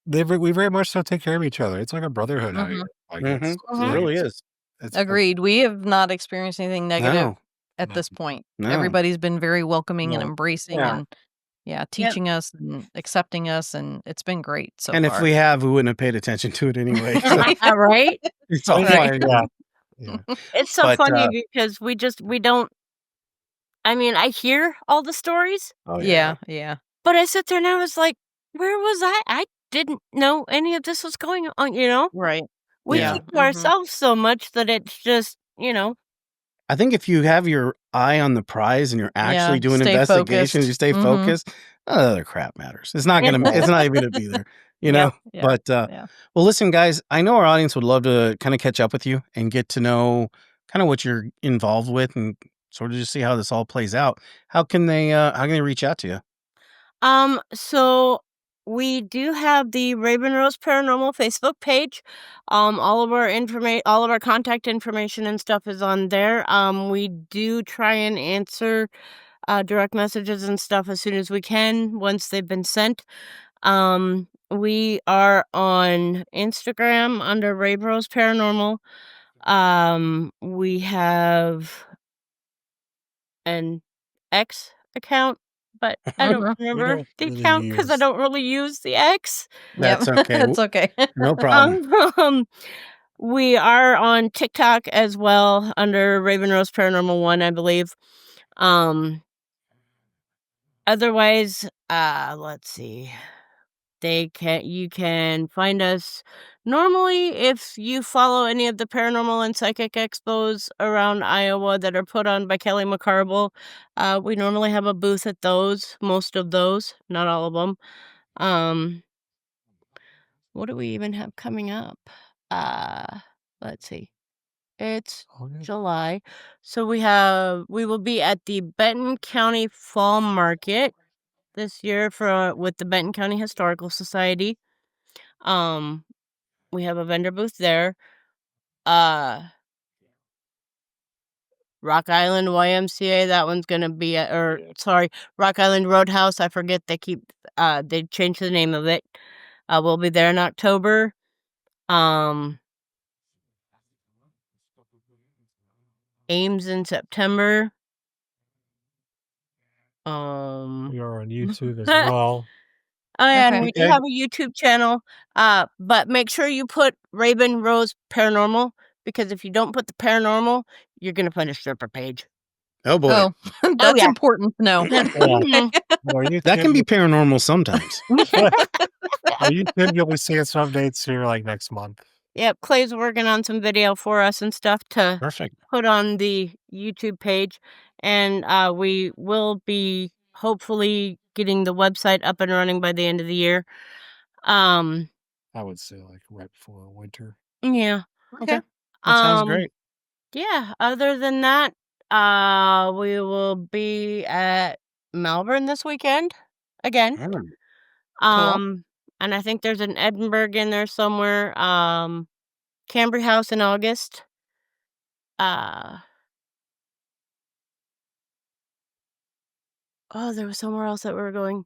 [SPEAKER 4] very much so take care of each other. It's like a brotherhood out
[SPEAKER 3] Mhm.
[SPEAKER 4] here. Like,
[SPEAKER 2] Mhm.
[SPEAKER 4] it's
[SPEAKER 2] It
[SPEAKER 3] Mhm.
[SPEAKER 4] like
[SPEAKER 2] really is.
[SPEAKER 4] it's perfect.
[SPEAKER 3] Agreed. We have not experienced anything negative
[SPEAKER 2] No.
[SPEAKER 3] at
[SPEAKER 4] No.
[SPEAKER 3] this point.
[SPEAKER 2] No.
[SPEAKER 3] Everybody's been very welcoming and
[SPEAKER 4] No.
[SPEAKER 3] embracing
[SPEAKER 2] Yeah.
[SPEAKER 3] and, yeah,
[SPEAKER 1] Yep.
[SPEAKER 3] teaching us and accepting us, and it's been great so
[SPEAKER 2] And if
[SPEAKER 3] far.
[SPEAKER 2] we have, we wouldn't have paid attention to it anyway, so
[SPEAKER 1] Right?
[SPEAKER 2] it's all
[SPEAKER 3] Right.
[SPEAKER 2] fine.
[SPEAKER 4] Yeah. Yeah.
[SPEAKER 1] It's so
[SPEAKER 2] But,
[SPEAKER 1] funny because we don't I mean, I hear all the stories,
[SPEAKER 2] oh,
[SPEAKER 3] Yeah, yeah.
[SPEAKER 1] but I sit there and I was like, "Where was I? I didn't know any of this was going on," you know?
[SPEAKER 3] Right.
[SPEAKER 1] We
[SPEAKER 3] Yeah.
[SPEAKER 2] Yeah.
[SPEAKER 1] keep to
[SPEAKER 3] Mhm.
[SPEAKER 1] ourselves so much that it's just,
[SPEAKER 2] I think if you have your eye on the prize and you're actually
[SPEAKER 3] Yeah,
[SPEAKER 2] doing
[SPEAKER 3] stay
[SPEAKER 2] investigations, you
[SPEAKER 3] focused.
[SPEAKER 2] stay
[SPEAKER 3] Mhm.
[SPEAKER 2] focused, none of the other crap matters. It's not gonna it's not even gonna be there, you
[SPEAKER 3] Yep,
[SPEAKER 2] know?
[SPEAKER 3] yep,
[SPEAKER 2] But,
[SPEAKER 3] yeah.
[SPEAKER 2] well, listen, guys, I know our audience would love to kinda catch up with you and get to know kinda what you're involved with and sort of just see how this all plays out. How can they reach out to you?
[SPEAKER 1] So we do have the Raven Rose Paranormal Facebook page. All of our contact information and stuff is on there. We do try and answer direct messages and stuff as soon as we can once they've been sent. We are on Instagram under Raven Rose Paranormal. We have an X account, but I don't
[SPEAKER 3] Mhm.
[SPEAKER 4] We
[SPEAKER 1] remember
[SPEAKER 4] don't
[SPEAKER 1] the
[SPEAKER 4] really
[SPEAKER 1] account because I
[SPEAKER 4] use
[SPEAKER 1] don't really use the X.
[SPEAKER 3] Yep.
[SPEAKER 2] That's okay.
[SPEAKER 3] It's okay.
[SPEAKER 2] No problem.
[SPEAKER 1] Um, we are on TikTok as well under Raven Rose Paranormal 1, I believe. Um, Otherwise, let's see. You can find us normally if you follow any of the paranormal and psychic expos around Iowa that are put on by Kelly McCarble. We normally have a booth at those, most of those, not all of them. Um, what do we even have coming up? Uh, let's see. It's
[SPEAKER 4] okay.
[SPEAKER 1] July. So we will be at the Benton County Fall Market this year for with the Benton County Historical Society. Um, we have a vendor booth there. Uh, Rock Island YMCA, that one's gonna be at, or sorry, Rock Island Roadhouse. I forget they changed the name of it. We'll be there in October. Um, Ames in September.
[SPEAKER 4] We are on
[SPEAKER 1] Oh
[SPEAKER 4] YouTube as well.
[SPEAKER 1] yeah, and
[SPEAKER 3] Okay.
[SPEAKER 1] we do
[SPEAKER 2] Okay.
[SPEAKER 1] have a YouTube channel. But make sure you put Raven Rose Paranormal because if you don't put the paranormal, you're gonna find a stripper page.
[SPEAKER 2] Oh, boy.
[SPEAKER 3] Oh,
[SPEAKER 1] Oh
[SPEAKER 3] that's
[SPEAKER 1] yeah.
[SPEAKER 3] important to know.
[SPEAKER 4] Yeah.
[SPEAKER 1] Mhm.
[SPEAKER 4] On our
[SPEAKER 2] That can
[SPEAKER 4] YouTube,
[SPEAKER 2] be paranormal sometimes.
[SPEAKER 4] our YouTube, you'll be seeing some updates here like next month.
[SPEAKER 1] Yep, Clay's working on some video for us and stuff to
[SPEAKER 2] Perfect.
[SPEAKER 1] put on the YouTube page, and we will be hopefully getting the website up and running by the end of the year. Um,
[SPEAKER 4] I would say like right before winter.
[SPEAKER 1] yeah.
[SPEAKER 2] Okay.
[SPEAKER 3] Okay.
[SPEAKER 2] That sounds
[SPEAKER 1] Um,
[SPEAKER 2] great.
[SPEAKER 1] yeah. Other than that, we will be at Melbourne this weekend again.
[SPEAKER 2] Mm.
[SPEAKER 3] Cool.
[SPEAKER 1] And I think there's an Edinburgh in there somewhere. Cambry House in August. Uh Oh, there was somewhere else that we were going.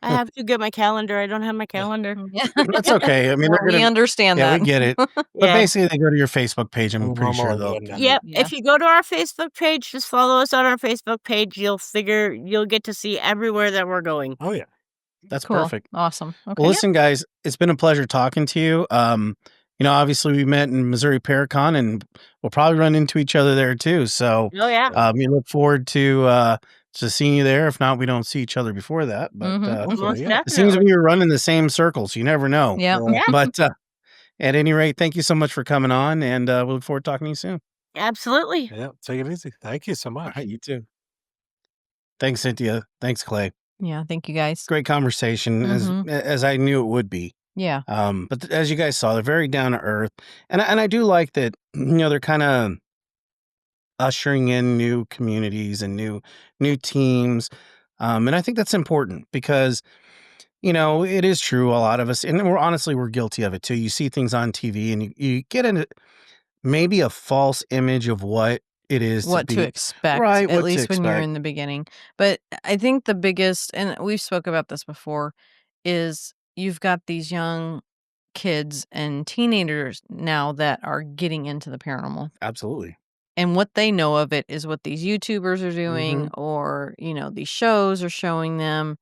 [SPEAKER 1] I have to get my calendar. I don't have my calendar.
[SPEAKER 3] Yeah.
[SPEAKER 2] That's okay. I mean,
[SPEAKER 3] Well,
[SPEAKER 2] they're
[SPEAKER 3] we
[SPEAKER 2] gonna
[SPEAKER 3] understand
[SPEAKER 2] yeah, we
[SPEAKER 3] that.
[SPEAKER 2] get it. But
[SPEAKER 1] Yeah.
[SPEAKER 2] basically, they go to your Facebook page. I'm
[SPEAKER 4] We
[SPEAKER 2] pretty sure
[SPEAKER 4] normally
[SPEAKER 2] they'll
[SPEAKER 4] wouldn't.
[SPEAKER 2] get it.
[SPEAKER 1] Yep.
[SPEAKER 3] Yeah.
[SPEAKER 1] If you go to our Facebook page, just follow us on our Facebook page. You'll get to see everywhere that we're going.
[SPEAKER 4] Oh yeah.
[SPEAKER 2] That's
[SPEAKER 3] Cool.
[SPEAKER 2] perfect.
[SPEAKER 3] Awesome. Okay.
[SPEAKER 2] Well, listen, guys, it's been a pleasure talking to you. Obviously we met in Missouri Paracon, and we'll probably run into each other there too. So,
[SPEAKER 1] Oh yeah.
[SPEAKER 2] we look forward to seeing you there. If not, we don't see each other before that. But
[SPEAKER 3] Mhm.
[SPEAKER 4] Hopefully,
[SPEAKER 1] Most
[SPEAKER 4] yeah.
[SPEAKER 2] it seems
[SPEAKER 1] definitely.
[SPEAKER 2] we are running the same circles. You never know.
[SPEAKER 3] Yeah.
[SPEAKER 4] Yeah.
[SPEAKER 1] Yeah,
[SPEAKER 2] But at any rate, thank you so much for coming on, and we look forward to talking to you soon.
[SPEAKER 1] absolutely.
[SPEAKER 4] Yeah. Take it easy. Thank you so
[SPEAKER 2] All
[SPEAKER 4] much.
[SPEAKER 2] right, you too. Thanks, Cynthia. Thanks, Clay.
[SPEAKER 3] Yeah, thank you guys.
[SPEAKER 2] Great conversation, as I knew it would be.
[SPEAKER 3] Yeah.
[SPEAKER 2] But as you guys saw, they're very down to earth, and I do like that. They're kind of ushering in new communities and new teams, and I think that's important because it is true. A lot of us, and we're guilty of it too. You see things on TV, and you get into maybe a false image of what it is
[SPEAKER 3] What to expect,
[SPEAKER 2] right,
[SPEAKER 3] at
[SPEAKER 2] what to
[SPEAKER 3] least when you're
[SPEAKER 2] expect.
[SPEAKER 3] in the beginning. But I think the biggest, and we've spoke about this before, is you've got these young kids and teenagers now that are getting into the paranormal.
[SPEAKER 2] Absolutely.
[SPEAKER 3] And what they know of it is what these YouTubers are doing,
[SPEAKER 2] Mhm.
[SPEAKER 3] or, these shows are showing them.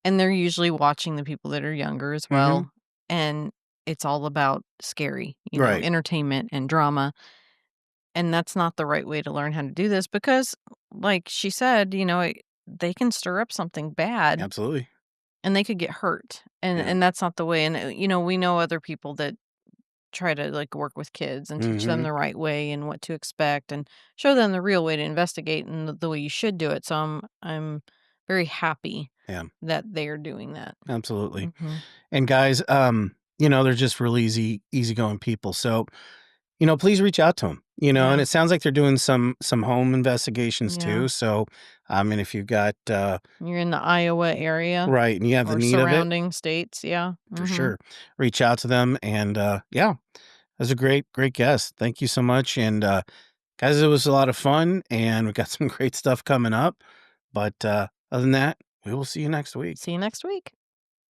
[SPEAKER 3] And they're usually watching the people that are younger as
[SPEAKER 2] Mhm.
[SPEAKER 3] well. And it's all about scary,
[SPEAKER 2] Right.
[SPEAKER 3] entertainment and drama. And that's not the right way to learn how to do this because, like she said, they can stir up something bad
[SPEAKER 2] Absolutely.
[SPEAKER 3] and they could get hurt. And
[SPEAKER 2] Yeah.
[SPEAKER 3] and that's not the way. And we know other people that try to like work with kids and teach them
[SPEAKER 2] Mhm.
[SPEAKER 3] the right way and what to expect and show them the real way to investigate and the way you should do it. So I'm very happy
[SPEAKER 2] Yeah.
[SPEAKER 3] that they're doing that.
[SPEAKER 2] Absolutely.
[SPEAKER 3] Mhm.
[SPEAKER 2] And guys, they're just really easygoing people. So, please reach out to them.
[SPEAKER 3] Yeah.
[SPEAKER 2] And it sounds like they're doing some home investigations
[SPEAKER 3] Yeah.
[SPEAKER 2] too. So, and if you've got
[SPEAKER 3] You're in the Iowa area
[SPEAKER 2] right, and you have the
[SPEAKER 3] or
[SPEAKER 2] need of it,
[SPEAKER 3] surrounding states, yeah.
[SPEAKER 2] for
[SPEAKER 3] Mhm.
[SPEAKER 2] sure, reach out to them. And yeah, that's a great guest. Thank you so much. And guys, it was a lot of fun, and we got some great stuff coming up. But other than that, we will see you next week.
[SPEAKER 3] See you next week.